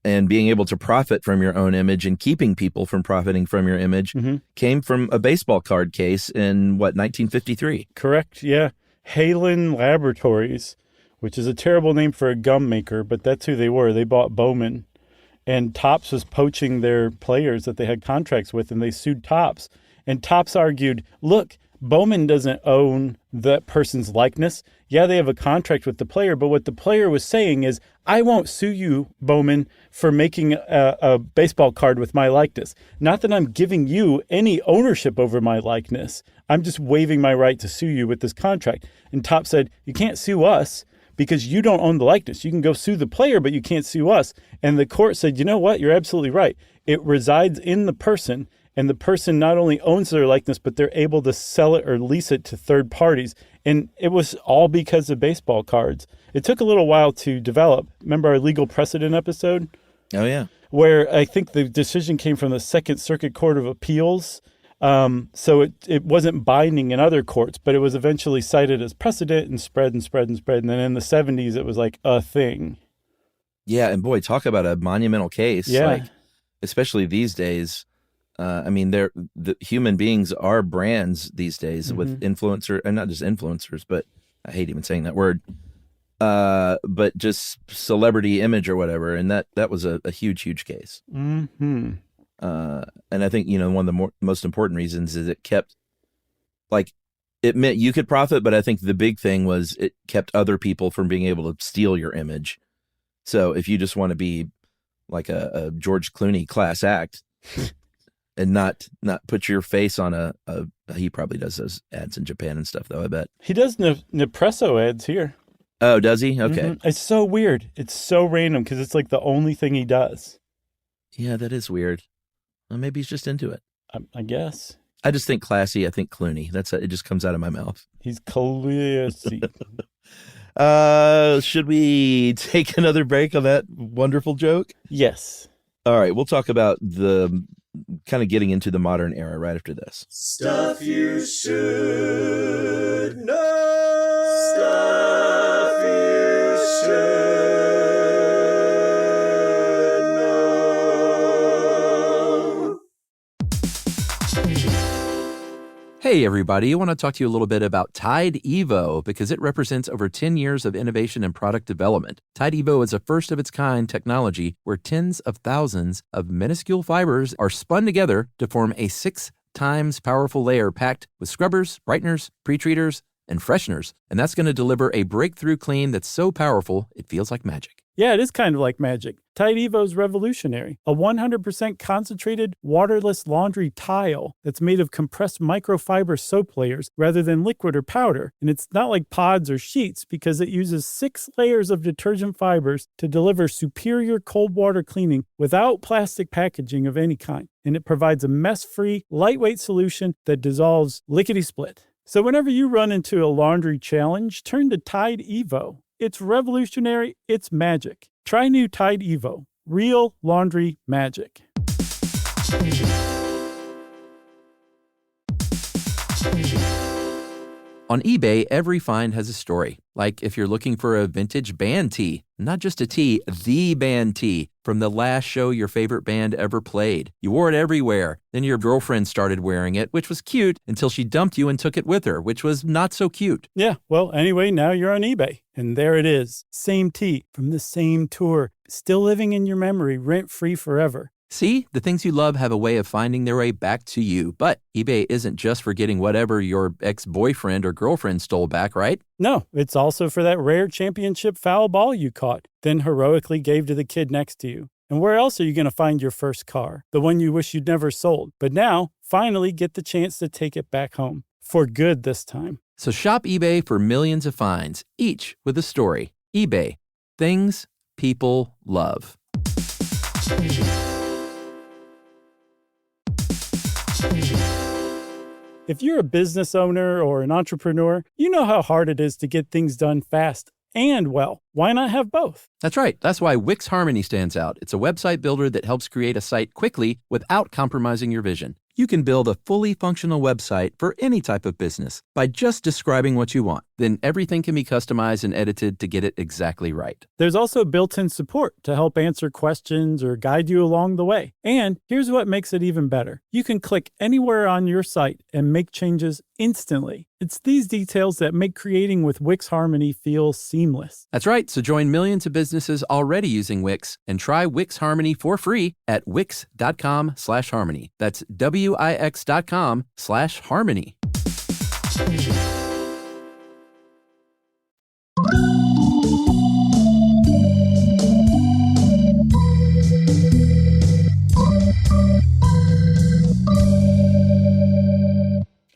and being able to profit from your own image and keeping people from profiting from your image came from a baseball card case in 1953. Correct. Yeah. Halen Laboratories, which is a terrible name for a gum maker, but that's who they were. They bought Bowman, and Topps was poaching their players that they had contracts with, and they sued Topps. And Topps argued, look, Bowman doesn't own that person's likeness. Yeah, they have a contract with the player, but what the player was saying is, I won't sue you, Bowman, for making a baseball card with my likeness. Not that I'm giving you any ownership over my likeness. I'm just waiving my right to sue you with this contract. And Topps said, you can't sue us because you don't own the likeness. You can go sue the player, but you can't sue us. And the court said, you know what? You're absolutely right. It resides in the person. And the person not only owns their likeness, but they're able to sell it or lease it to third parties. And it was all because of baseball cards. It took a little while to develop. Remember our legal precedent episode? Oh, yeah. Where I think the decision came from the Second Circuit Court of Appeals. So it wasn't binding in other courts, but it was eventually cited as precedent and spread and spread and spread. And then in the 70s, it was like a thing. Yeah. And boy, talk about a monumental case. Yeah. Like, especially these days. The human beings are brands these days with influencer, and not just influencers, but I hate even saying that word, but just celebrity image or whatever. And that was a huge, huge case. And I think, one of the most important reasons is it kept, like, it meant you could profit, but I think the big thing was it kept other people from being able to steal your image. So if you just want to be like a George Clooney class act, and not put your face on he probably does those ads in Japan and stuff, though, I bet. He does Nespresso ads here. Oh, does he? Okay. Mm-hmm. It's so weird. It's so random because it's like the only thing he does. Yeah, that is weird. Well, maybe he's just into it. I guess. I just think classy. I think Clooney. It just comes out of my mouth. He's classy. Should we take another break on that wonderful joke? Yes. All right, we'll talk about the kind of getting into the modern era right after this. Stuff you should know. Stuff you should know. Hey, everybody. I want to talk to you a little bit about Tide Evo because it represents over 10 years of innovation and product development. Tide Evo is a first-of-its-kind technology where tens of thousands of minuscule fibers are spun together to form a 6 times powerful layer packed with scrubbers, brighteners, pre-treaters, and fresheners. And that's going to deliver a breakthrough clean that's so powerful, it feels like magic. Yeah, it is kind of like magic. Tide Evo is revolutionary. A 100% concentrated, waterless laundry tile that's made of compressed microfiber soap layers rather than liquid or powder. And it's not like pods or sheets because it uses 6 layers of detergent fibers to deliver superior cold water cleaning without plastic packaging of any kind. And it provides a mess-free, lightweight solution that dissolves lickety-split. So whenever you run into a laundry challenge, turn to Tide Evo. It's revolutionary. It's magic. Try new Tide Evo. Real laundry magic. On eBay, every find has a story. Like if you're looking for a vintage band tee, not just a tee, the band tee from the last show your favorite band ever played. You wore it everywhere. Then your girlfriend started wearing it, which was cute until she dumped you and took it with her, which was not so cute. Yeah, well, anyway, now you're on eBay. And there it is. Same tee from the same tour. Still living in your memory, rent-free forever. See, the things you love have a way of finding their way back to you. But eBay isn't just for getting whatever your ex-boyfriend or girlfriend stole back, right? No, it's also for that rare championship foul ball you caught, then heroically gave to the kid next to you. And where else are you going to find your first car? The one you wish you'd never sold. But now, finally get the chance to take it back home. For good this time. So shop eBay for millions of finds, each with a story. eBay. Things people love. If you're a business owner or an entrepreneur, you know how hard it is to get things done fast and well. Why not have both? That's right. That's why Wix Harmony stands out. It's a website builder that helps create a site quickly without compromising your vision. You can build a fully functional website for any type of business by just describing what you want. Then everything can be customized and edited to get it exactly right. There's also built-in support to help answer questions or guide you along the way. And here's what makes it even better. You can click anywhere on your site and make changes instantly. It's these details that make creating with Wix Harmony feel seamless. That's right. So join millions of businesses already using Wix and try Wix Harmony for free at wix.com/harmony. That's wix.com/harmony.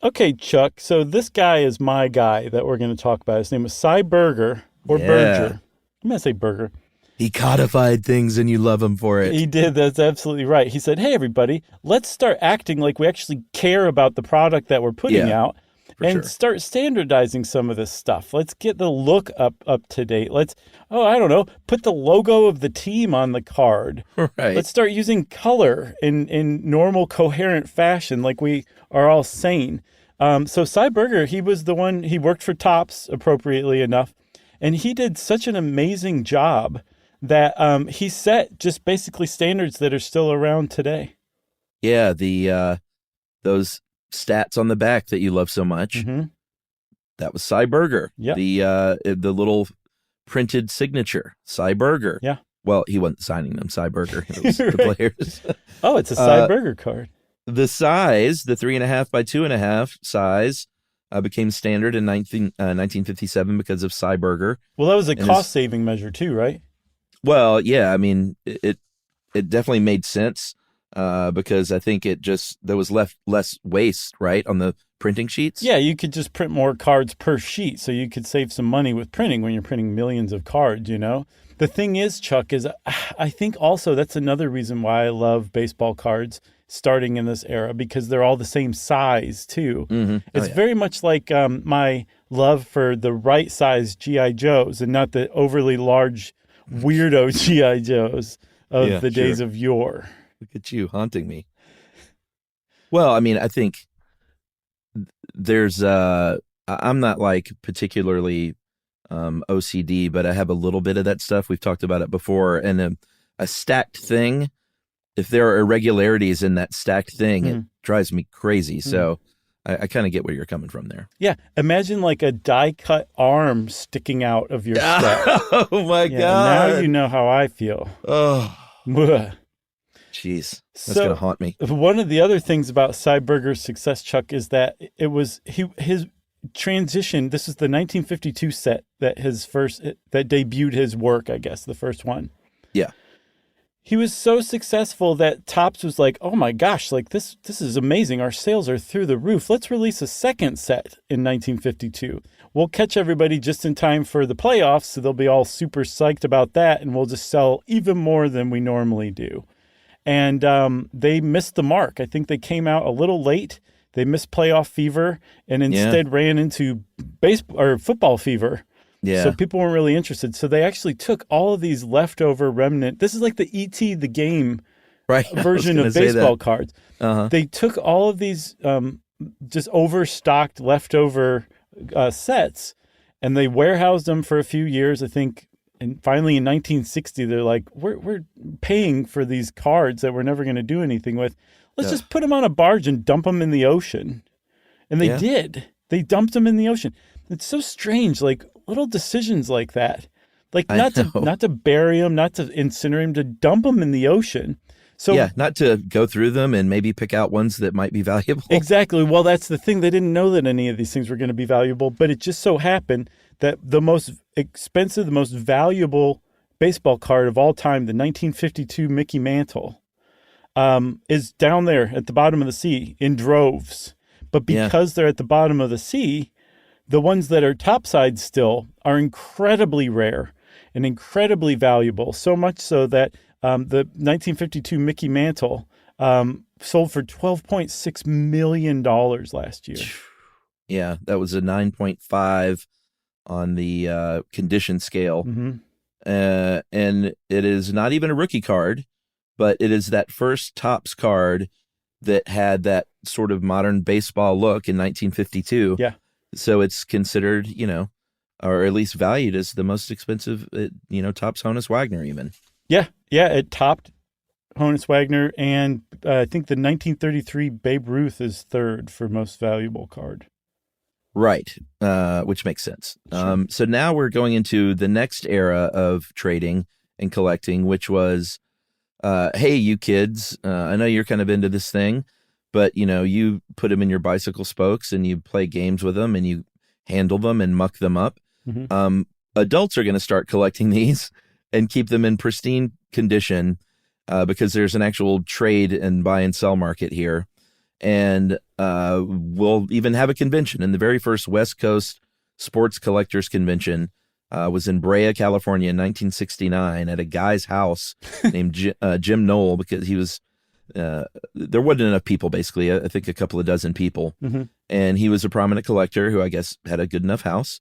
Okay, Chuck, so this guy is my guy that we're going to talk about. His name is Cy Berger, or Berger. I'm going to say Berger. He codified things and you love him for it. He did. That's absolutely right. He said, hey, everybody, let's start acting like we actually care about the product that we're putting out and start standardizing some of this stuff. Let's get the look up to date. Let's, put the logo of the team on the card. Right. Let's start using color in normal, coherent fashion like we are all sane. So Cy Berger, he was the one, he worked for Topps, appropriately enough, and he did such an amazing job that he set just basically standards that are still around today. Yeah, those stats on the back that you love so much. Mm-hmm. That was Cy Berger. Yeah. The little printed signature, Cy Berger. Yeah. Well, he wasn't signing them, Cy Berger. It was the players. Oh, it's a Cy Berger card. The size, the 3.5 by 2.5 size, became standard in 1957 because of Cy Berger. Well, that was a cost-saving measure too, right? Well, yeah. I mean, it definitely made sense. because I think there was less waste, right, on the printing sheets. Yeah, you could just print more cards per sheet, so you could save some money with printing when you're printing millions of cards, you know? The thing is, Chuck, is I think also that's another reason why I love baseball cards starting in this era, because they're all the same size, too. Mm-hmm. It's very much like my love for the right size G.I. Joes and not the overly large weirdo G.I. Joes of the days of yore. Look at you haunting me. Well, I mean, I think there's I'm not like particularly OCD, but I have a little bit of that stuff. We've talked about it before. And a stacked thing, if there are irregularities in that stacked thing, it drives me crazy. So I kind of get where you're coming from there. Yeah. Imagine like a die-cut arm sticking out of your set. Oh, my God. Now you know how I feel. Oh, Ugh. jeez. That's going to haunt me. One of the other things about Cyberger's success, Chuck, is that it was his transition. This is the 1952 set that debuted his work, I guess, the first one. Yeah. He was so successful that Topps was like, oh my gosh, like this is amazing. Our sales are through the roof. Let's release a second set in 1952. We'll catch everybody just in time for the playoffs, so they'll be all super psyched about that, and we'll just sell even more than we normally do. And they missed the mark. I think they came out a little late. They missed playoff fever and instead ran into baseball or football fever. Yeah. So people weren't really interested. So they actually took all of these leftover remnant. This is like the E.T. the game version of baseball cards. Uh-huh. They took all of these just overstocked leftover sets, and they warehoused them for a few years, I think. And finally in 1960, they're like, we're paying for these cards that we're never going to do anything with. Let's just put them on a barge and dump them in the ocean. And they did. They dumped them in the ocean. It's so strange, like little decisions like that. Like not to bury them, not to incinerate them, to dump them in the ocean. So not to go through them and maybe pick out ones that might be valuable. Exactly. Well, that's the thing. They didn't know that any of these things were going to be valuable, but it just so happened that the most expensive, the most valuable baseball card of all time, the 1952 Mickey Mantle, is down there at the bottom of the sea in droves. But because they're at the bottom of the sea, the ones that are topside still are incredibly rare and incredibly valuable, so much so that the 1952 Mickey Mantle sold for $12.6 million last year. Yeah, that was a 9.5 on the condition scale. Mm-hmm. And it is not even a rookie card, but it is that first Topps card that had that sort of modern baseball look in 1952. Yeah. So it's considered, or at least valued as the most expensive, Topps Honus Wagner even. Yeah. Yeah. It topped Honus Wagner, and I think the 1933 Babe Ruth is third for most valuable card. Right. Which makes sense. Sure. So now we're going into the next era of trading and collecting, which was, hey, you kids, I know you're kind of into this thing, but, you put them in your bicycle spokes and you play games with them and you handle them and muck them up. Mm-hmm. Adults are going to start collecting these and keep them in pristine condition because there's an actual trade and buy and sell market here. And we'll even have a convention. And the very first West Coast Sports Collectors Convention was in Brea, California in 1969 at a guy's house named Jim Knoll, because he was there wasn't enough people, basically. I think a couple of dozen people. Mm-hmm. And he was a prominent collector who I guess had a good enough house.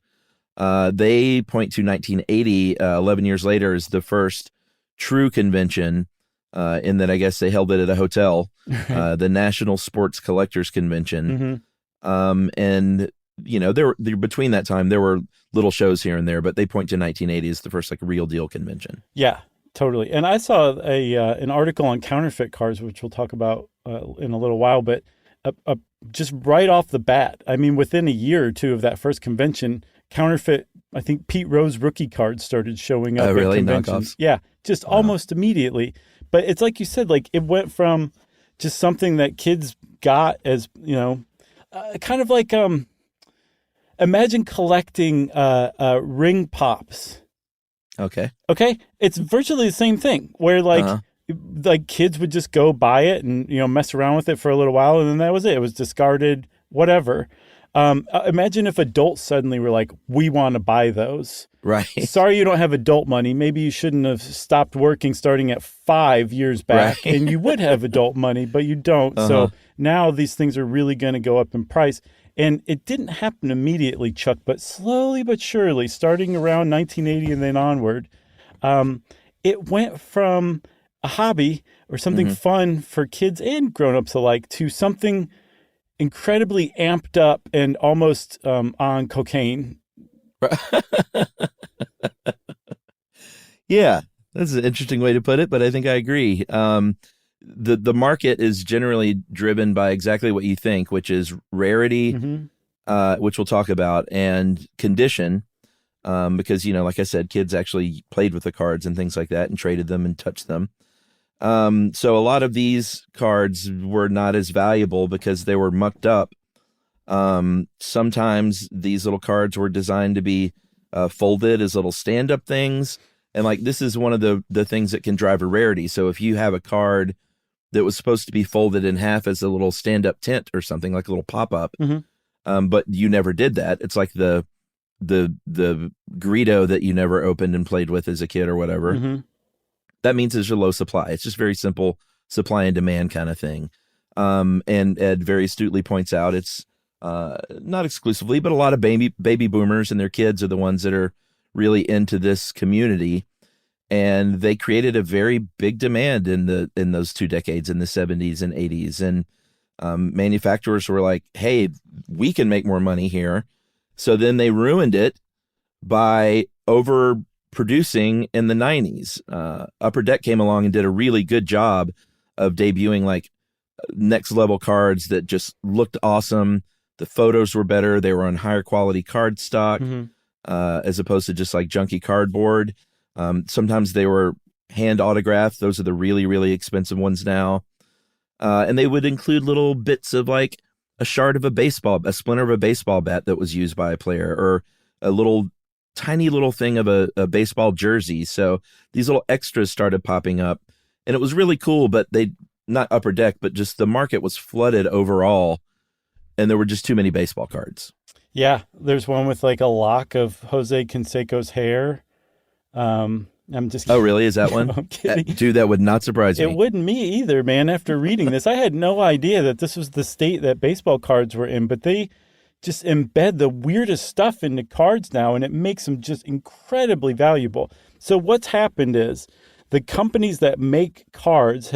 They point to 1980, 11 years later, as the first true convention, in that I guess they held it at a hotel, the National Sports Collectors Convention. Mm-hmm. And, there between that time, there were little shows here and there, but they point to 1980 as the first real deal convention. Yeah, totally. And I saw an article on counterfeit cards, which we'll talk about in a little while, but just right off the bat, I mean, within a year or two of that first convention, counterfeit, I think Pete Rose rookie cards started showing up at conventions. Knockoffs? Yeah, just almost immediately. But it's like you said, it went from just something that kids got as, kind of like, imagine collecting ring pops. Okay. Okay? It's virtually the same thing where like kids would just go buy it and, mess around with it for a little while. And then that was it. It was discarded, whatever. Imagine if adults suddenly were like, we want to buy those. Right. Sorry, you don't have adult money. Maybe you shouldn't have stopped working starting at 5 years back, right. and you would have adult money, but you don't. So now these things are really going to go up in price. And it didn't happen immediately, Chuck, but slowly but surely, starting around 1980 and then onward, it went from a hobby or something fun for kids and grown-ups alike to something incredibly amped up and almost on cocaine. Yeah, that's an interesting way to put it, but I think I agree. The market is generally driven by exactly what you think, which is rarity, which we'll talk about, and condition, because, like I said, kids actually played with the cards and things like that and traded them and touched them. So a lot of these cards were not as valuable because they were mucked up. Sometimes these little cards were designed to be folded as little stand-up things. And like, this is one of the things that can drive a rarity. So if you have a card that was supposed to be folded in half as a little stand-up tent or something, like a little pop-up, but you never did that. It's like the Greedo that you never opened and played with as a kid or whatever. That means there's a low supply. It's just very simple supply and demand kind of thing. And Ed very astutely points out it's not exclusively, but a lot of baby boomers and their kids are the ones that are really into this community. And they created a very big demand in those 2 decades, in the 70s and 80s. And manufacturers were like, hey, we can make more money here. So then they ruined it by overproducing in the 90s. Upper Deck came along and did a really good job of debuting like next level cards that just looked awesome. The photos were better. They were on higher quality card stock, as opposed to just like junky cardboard. Sometimes they were hand autographed. Those are the really, really expensive ones now. And they would include little bits of like a shard of a splinter of a baseball bat that was used by a player, or a little tiny little thing of a baseball jersey. So these little extras started popping up, and it was really cool, but not Upper Deck, but just the market was flooded overall, and there were just too many baseball cards. Yeah, there's one with like a lock of Jose Canseco's hair. I'm just kidding. Oh, really? Is that one? I'm kidding. Dude, that would not surprise me. It wouldn't me either, man. After reading this, I had no idea that this was the state that baseball cards were in, but they just embed the weirdest stuff into cards now, and it makes them just incredibly valuable. So what's happened is the companies that make cards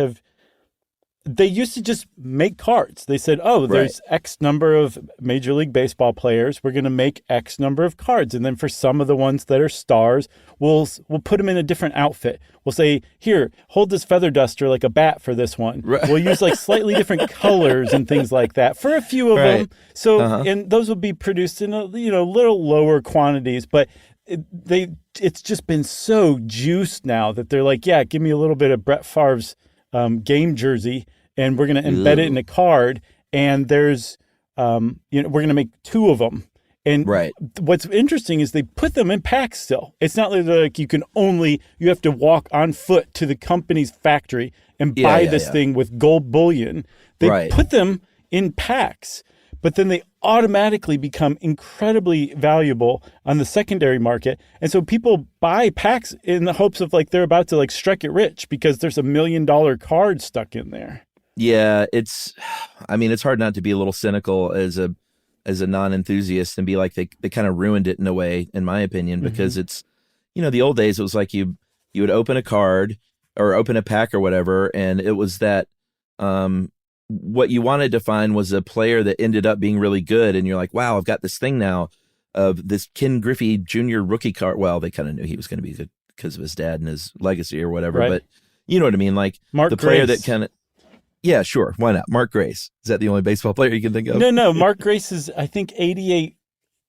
they used to just make cards. They said, there's X number of Major League Baseball players. We're going to make X number of cards. And then for some of the ones that are stars, we'll put them in a different outfit. We'll say, here, hold this feather duster like a bat for this one. Right. We'll use like slightly different colors and things like that for a few of them. So, and those will be produced in little lower quantities, but it's just been so juiced now that they're like, yeah, give me a little bit of Brett Favre's game jersey, and we're going to embed it in a card, and there's we're going to make 2 of them. And what's interesting is they put them in packs still. It's not like you have to walk on foot to the company's factory and buy this thing with gold bullion. They put them in packs, but then they automatically become incredibly valuable on the secondary market. And so people buy packs in the hopes of like they're about to like strike it rich because there's $1 million card stuck in there. Yeah, it's hard not to be a little cynical as a non-enthusiast and be like they kind of ruined it in a way, in my opinion, because it's, the old days it was like you would open a card or open a pack or whatever, and it was that what you wanted to find was a player that ended up being really good, and you're like, wow, I've got this thing now of this Ken Griffey Jr. rookie card. Well, they kind of knew he was going to be good because of his dad and his legacy or whatever, but you know what I mean? Like Mark the Grace. player that kind of, yeah, sure, why not? Mark Grace. Is that the only baseball player you can think of? No, Mark Grace's, I think, 88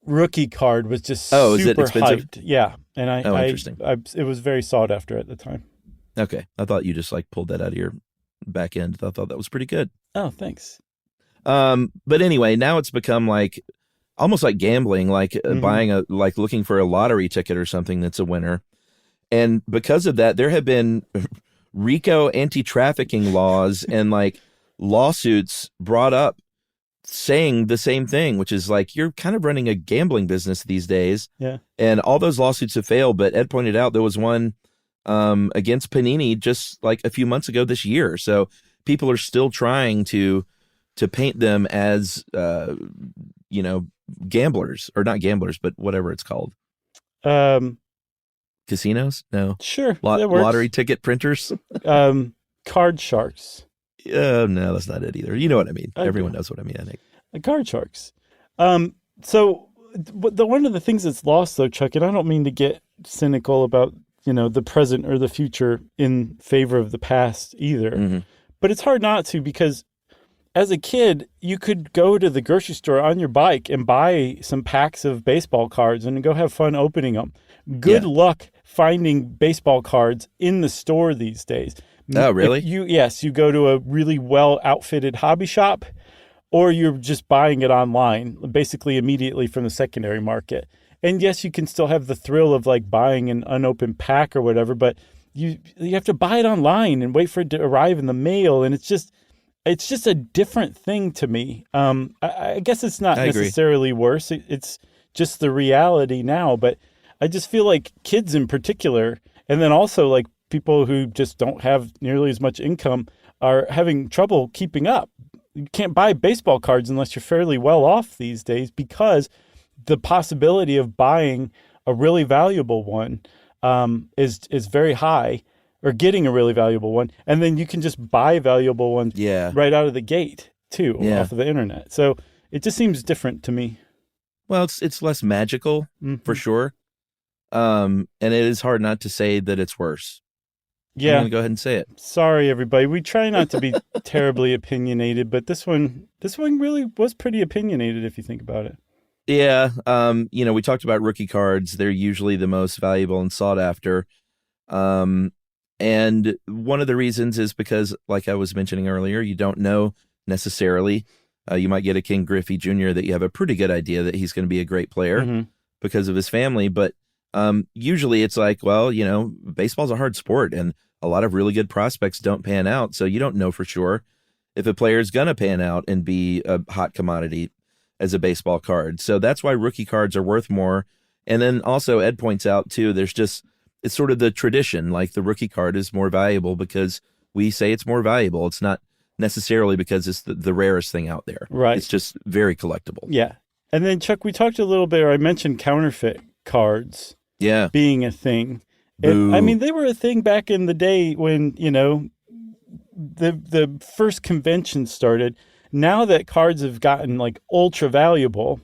rookie card was just is it super expensive? hyped. Yeah, and interesting. It was very sought after at the time. Okay, I thought you just like pulled that out of your back end. I thought that was pretty good. Oh, thanks. But anyway, now it's become like almost like gambling, like buying looking for a lottery ticket or something that's a winner. And because of that, there have been RICO anti-trafficking laws and like lawsuits brought up saying the same thing, which is like, you're kind of running a gambling business these days. Yeah. And all those lawsuits have failed. But Ed pointed out there was one against Panini just like a few months ago this year. So people are still trying to paint them as, gamblers, or not gamblers, but whatever it's called. Casinos? No. Sure. Lottery ticket printers? Card sharks. No, that's not it either. You know what I mean. Everyone knows what I mean, I think. Card sharks. So one of the things that's lost, though, Chuck, and I don't mean to get cynical about, the present or the future in favor of the past either, but it's hard not to, because as a kid, you could go to the grocery store on your bike and buy some packs of baseball cards and go have fun opening them. Good luck finding baseball cards in the store these days. Oh, really? Yes, you go to a really well-outfitted hobby shop, or you're just buying it online, basically immediately from the secondary market. And yes, you can still have the thrill of like buying an unopened pack or whatever, but you have to buy it online and wait for it to arrive in the mail, and it's just a different thing to me. I guess it's not necessarily worse. It's just the reality now, but I just feel like kids in particular, and then also like people who just don't have nearly as much income, are having trouble keeping up. You can't buy baseball cards unless you're fairly well off these days, because the possibility of buying a really valuable one is very high, or getting a really valuable one. And then you can just buy valuable ones right out of the gate too, off of the internet. So it just seems different to me. Well, it's less magical for sure. And it is hard not to say that it's worse. Yeah. I'm going to go ahead and say it. Sorry, everybody. We try not to be terribly opinionated, but this one really was pretty opinionated if you think about it. Yeah. We talked about rookie cards. They're usually the most valuable and sought after. And one of the reasons is because, like I was mentioning earlier, you don't know necessarily. You might get a King Griffey Jr. that you have a pretty good idea that he's going to be a great player because of his family. But usually it's like, well, baseball's a hard sport and a lot of really good prospects don't pan out. So you don't know for sure if a player is going to pan out and be a hot commodity as a baseball card. So that's why rookie cards are worth more. And then also Ed points out too, it's sort of the tradition, like the rookie card is more valuable because we say it's more valuable. It's not necessarily because it's the rarest thing out there. Right. It's just very collectible. Yeah. And then Chuck, we talked a little bit, or I mentioned counterfeit cards being a thing. And, I mean, they were a thing back in the day when, the first convention started. Now that cards have gotten like ultra valuable,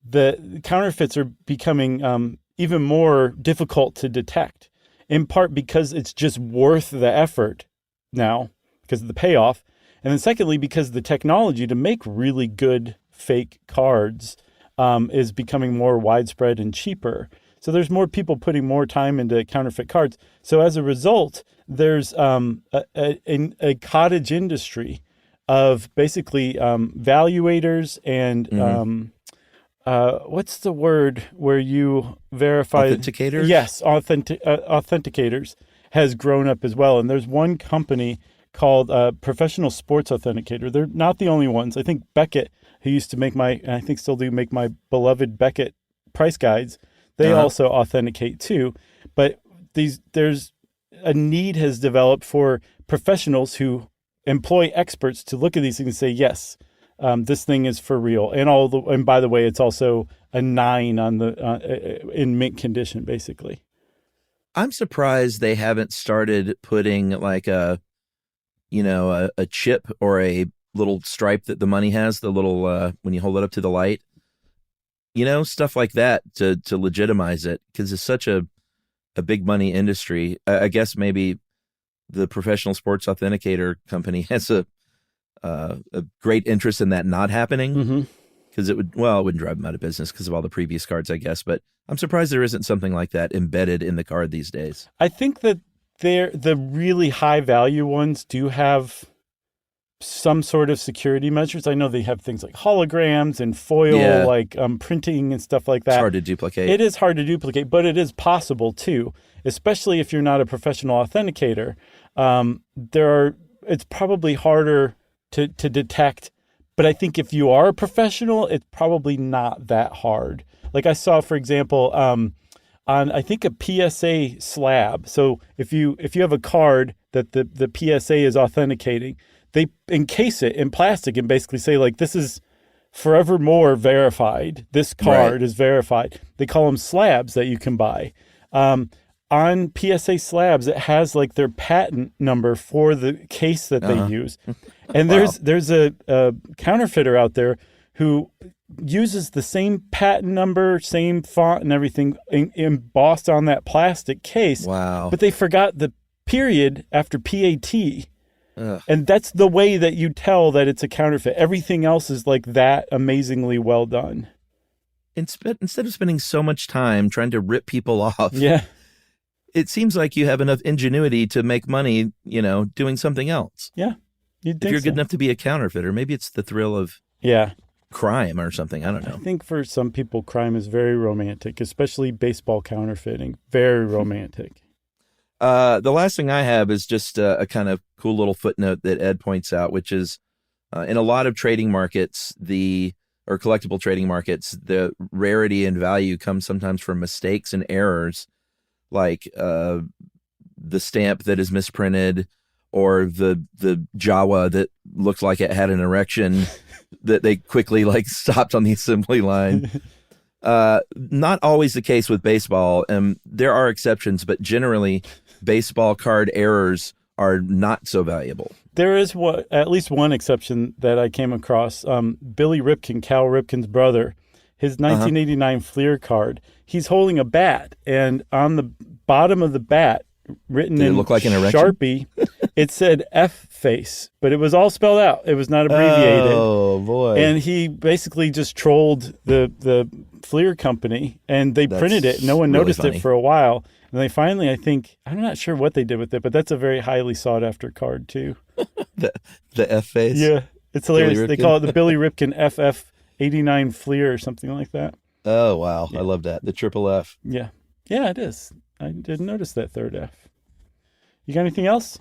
the counterfeits are becoming even more difficult to detect, in part because it's just worth the effort now because of the payoff. And then secondly, because the technology to make really good fake cards is becoming more widespread and cheaper. So there's more people putting more time into counterfeit cards. So as a result, there's a cottage industry of basically valuators and what's the word where you verify? Authenticators? Yes, authenticators has grown up as well. And there's one company called Professional Sports Authenticator. They're not the only ones. I think Beckett, who used to make I think still do make my beloved Beckett price guides, they also authenticate too. But there's a need has developed for professionals who employ experts to look at these things and say, yes, this thing is for real. And by the way, it's also a 9 on the in mint condition, basically. I'm surprised they haven't started putting like a chip or a little stripe that the money has, the little when you hold it up to the light, stuff like that to legitimize it, because it's such a big money industry. I guess maybe the Professional Sports Authenticator company has a great interest in that not happening, because it wouldn't drive them out of business because of all the previous cards, I guess. But I'm surprised there isn't something like that embedded in the card these days. I think that the really high value ones do have some sort of security measures. I know they have things like holograms and foil, like printing and stuff like that. It's hard to duplicate. It is hard to duplicate, but it is possible too, especially if you're not a professional authenticator. It's probably harder to detect, but I think if you are a professional, it's probably not that hard. Like I saw, for example, on I think a PSA slab. So if you have a card that the PSA is authenticating, they encase it in plastic and basically say like, this is forevermore verified. This card is verified. They call them slabs that you can buy. On PSA slabs, it has like their patent number for the case that they use. And there's a counterfeiter out there who uses the same patent number, same font and everything embossed on that plastic case. Wow. But they forgot the period after PAT. Ugh. And that's the way that you tell that it's a counterfeit. Everything else is like that amazingly well done. Instead of spending so much time trying to rip people off. Yeah. It seems like you have enough ingenuity to make money, doing something else. Yeah. You'd think if you're so. good enough to be a counterfeiter, maybe it's the thrill of crime or something. I don't know. I think for some people, crime is very romantic, especially baseball counterfeiting. Very romantic. The last thing I have is just a kind of cool little footnote that Ed points out, which is in a lot of trading markets, or collectible trading markets, the rarity and value comes sometimes from mistakes and errors, like the stamp that is misprinted, or the Jawa that looked like it had an erection that they quickly stopped on the assembly line. Not always the case with baseball. There are exceptions, but generally baseball card errors are not so valuable. There is at least one exception that I came across. Billy Ripken, Cal Ripken's brother, his 1989 Fleer card, he's holding a bat, and on the bottom of the bat, written in look like an erection? Sharpie, it said F face, but it was all spelled out. It was not abbreviated. Oh, boy. And he basically just trolled the Fleer company, and they printed it. No one noticed it for a while. And they finally, I'm not sure what they did with it, but that's a very highly sought after card too. the F face? Yeah. It's hilarious. They call it the Billy Ripken FF89 Fleer or something like that. Oh, wow. Yeah. I love that. The triple F. Yeah. Yeah, it is. I didn't notice that third F. You got anything else?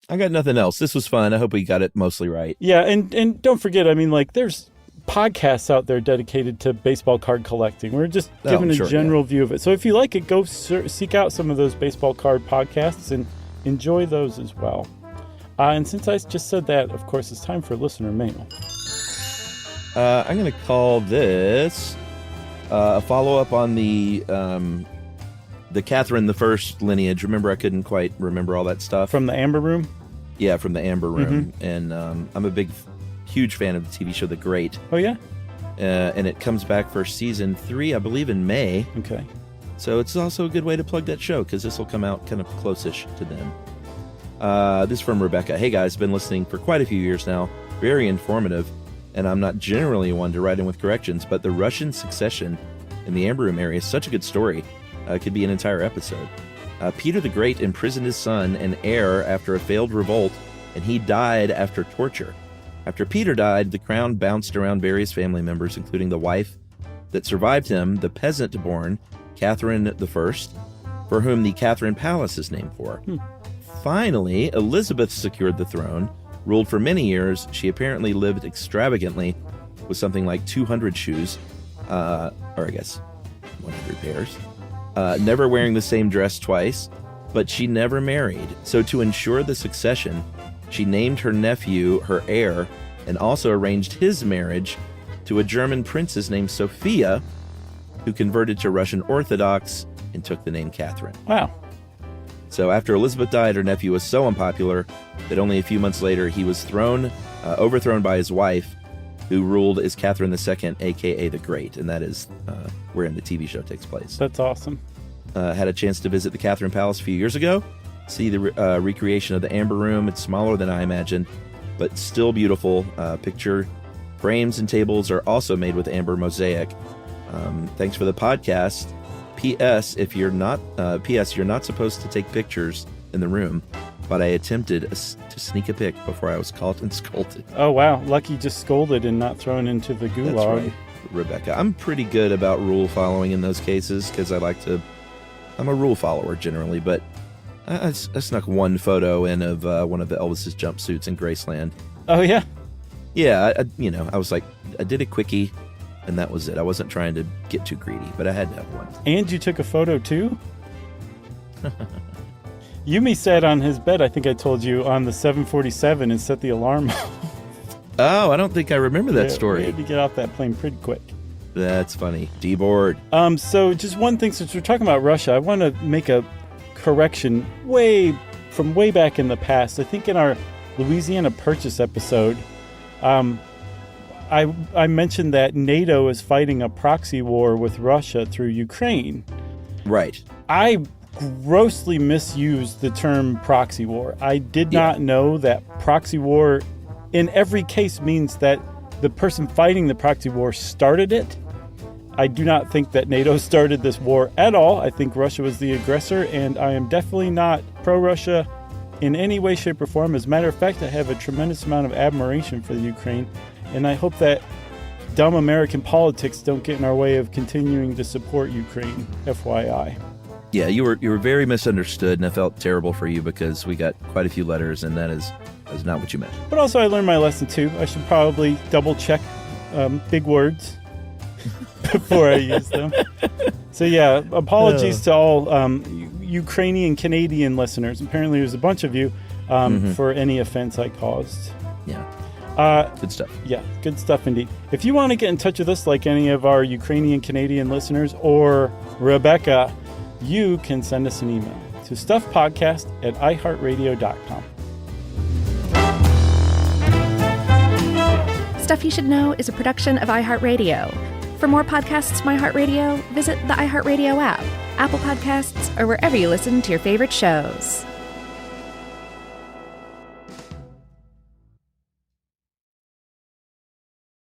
I got nothing else. This was fun. I hope we got it mostly right. Yeah, and don't forget, there's podcasts out there dedicated to baseball card collecting. We're just giving a general view of it. So if you like it, go seek out some of those baseball card podcasts and enjoy those as well. And since I just said that, of course, it's time for listener mail. I'm going to call this a follow-up on the Catherine the First lineage. Remember, I couldn't quite remember all that stuff. From the Amber Room? Yeah, from the Amber Room. Mm-hmm. And I'm a huge fan of the TV show The Great. Oh, yeah? And it comes back for season 3, I believe, in May. Okay. So it's also a good way to plug that show, because this will come out kind of close-ish to them. This is from Rebecca. Hey, guys, been listening for quite a few years now. Very informative. And I'm not generally one to write in with corrections, but the Russian succession in the Amber Room area is such a good story. Could be an entire episode. Peter the Great imprisoned his son and heir after a failed revolt, and he died after torture. After Peter died, the crown bounced around various family members, including the wife that survived him, the peasant-born Catherine I, for whom the Catherine Palace is named for. Finally, Elizabeth secured the throne, ruled for many years. She apparently lived extravagantly with something like 200 shoes, or I guess 100 pairs. Never wearing the same dress twice, but she never married. So to ensure the succession, she named her nephew her heir and also arranged his marriage to a German princess named Sophia, who converted to Russian Orthodox and took the name Catherine. Wow. So after Elizabeth died, her nephew was so unpopular that only a few months later he was overthrown by his wife, who ruled as Catherine II, a.k.a. the Great, and that is wherein the TV show takes place. That's awesome. Had a chance to visit the Catherine Palace a few years ago, see the recreation of the Amber Room. It's smaller than I imagined, but still beautiful. Picture frames and tables are also made with amber mosaic. Thanks for the podcast. P.S. You're not supposed to take pictures in the room, but I attempted to sneak a pic before I was caught and scolded. Oh, wow. Lucky just scolded and not thrown into the gulag. That's right, Rebecca. I'm pretty good about rule following in those cases because I'm a rule follower generally, but I snuck one photo in of one of the Elvis's jumpsuits in Graceland. Oh, yeah? Yeah, I was like, I did a quickie, and that was it. I wasn't trying to get too greedy, but I had to have one. And you took a photo, too? Yumi sat on his bed, I think I told you, on the 747 and set the alarm off. Oh, I don't think I remember that story. We had to get off that plane pretty quick. That's funny. D-board. So just one thing, since we're talking about Russia, I want to make a correction way back in the past. I think in our Louisiana Purchase episode, I mentioned that NATO is fighting a proxy war with Russia through Ukraine. Right. I grossly misused the term proxy war. I did not know that proxy war in every case means that the person fighting the proxy war started it. I do not think that NATO started this war at all. I think Russia was the aggressor, and I am definitely not pro-Russia in any way, shape, or form. As a matter of fact, I have a tremendous amount of admiration for the Ukraine, and I hope that dumb American politics don't get in our way of continuing to support Ukraine, FYI. Yeah, you were very misunderstood, and I felt terrible for you because we got quite a few letters, and that is not what you meant. But also, I learned my lesson, too. I should probably double-check big words before I use them. So, yeah, apologies to all Ukrainian Canadian listeners. Apparently, there's a bunch of you for any offense I caused. Yeah. Good stuff. Yeah, good stuff indeed. If you want to get in touch with us like any of our Ukrainian Canadian listeners or Rebecca, you can send us an email to stuffpodcast@iheartradio.com. Stuff You Should Know is a production of iHeartRadio. For more podcasts from iHeartRadio, visit the iHeartRadio app, Apple Podcasts, or wherever you listen to your favorite shows.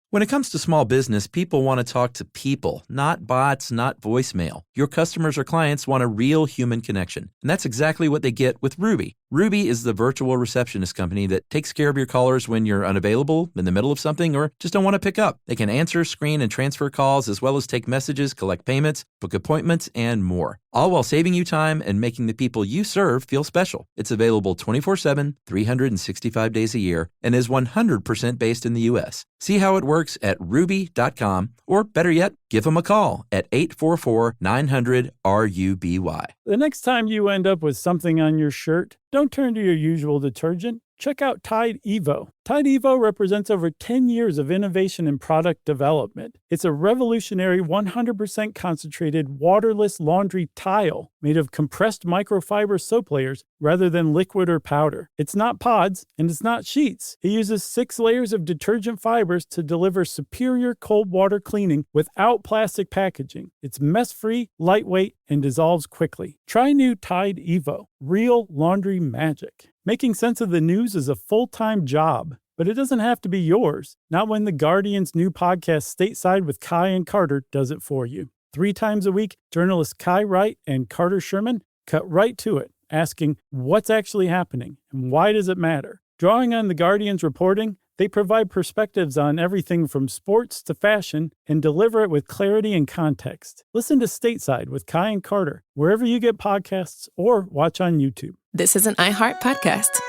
When it comes to small business, people want to talk to people, not bots, not voicemail. Your customers or clients want a real human connection, and that's exactly what they get with Ruby. Ruby is the virtual receptionist company that takes care of your callers when you're unavailable, in the middle of something, or just don't want to pick up. They can answer, screen, and transfer calls, as well as take messages, collect payments, book appointments, and more. All while saving you time and making the people you serve feel special. It's available 24/7, 365 days a year, and is 100% based in the U.S. See how it works at ruby.com, or better yet, give them a call at 844-900-RUBY. The next time you end up with something on your shirt, don't turn to your usual detergent. Check out Tide Evo. Tide Evo represents over 10 years of innovation in product development. It's a revolutionary 100% concentrated waterless laundry tile made of compressed microfiber soap layers rather than liquid or powder. It's not pods and it's not sheets. It uses 6 layers of detergent fibers to deliver superior cold water cleaning without plastic packaging. It's mess-free, lightweight, and dissolves quickly. Try new Tide Evo. Real laundry magic. Making sense of the news is a full-time job, but it doesn't have to be yours. Not when The Guardian's new podcast, Stateside with Kai and Carter, does it for you. 3 times a week, journalists Kai Wright and Carter Sherman cut right to it, asking what's actually happening and why does it matter. Drawing on The Guardian's reporting, they provide perspectives on everything from sports to fashion and deliver it with clarity and context. Listen to Stateside with Kai and Carter, wherever you get podcasts or watch on YouTube. This is an iHeart podcast.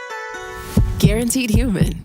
Guaranteed human.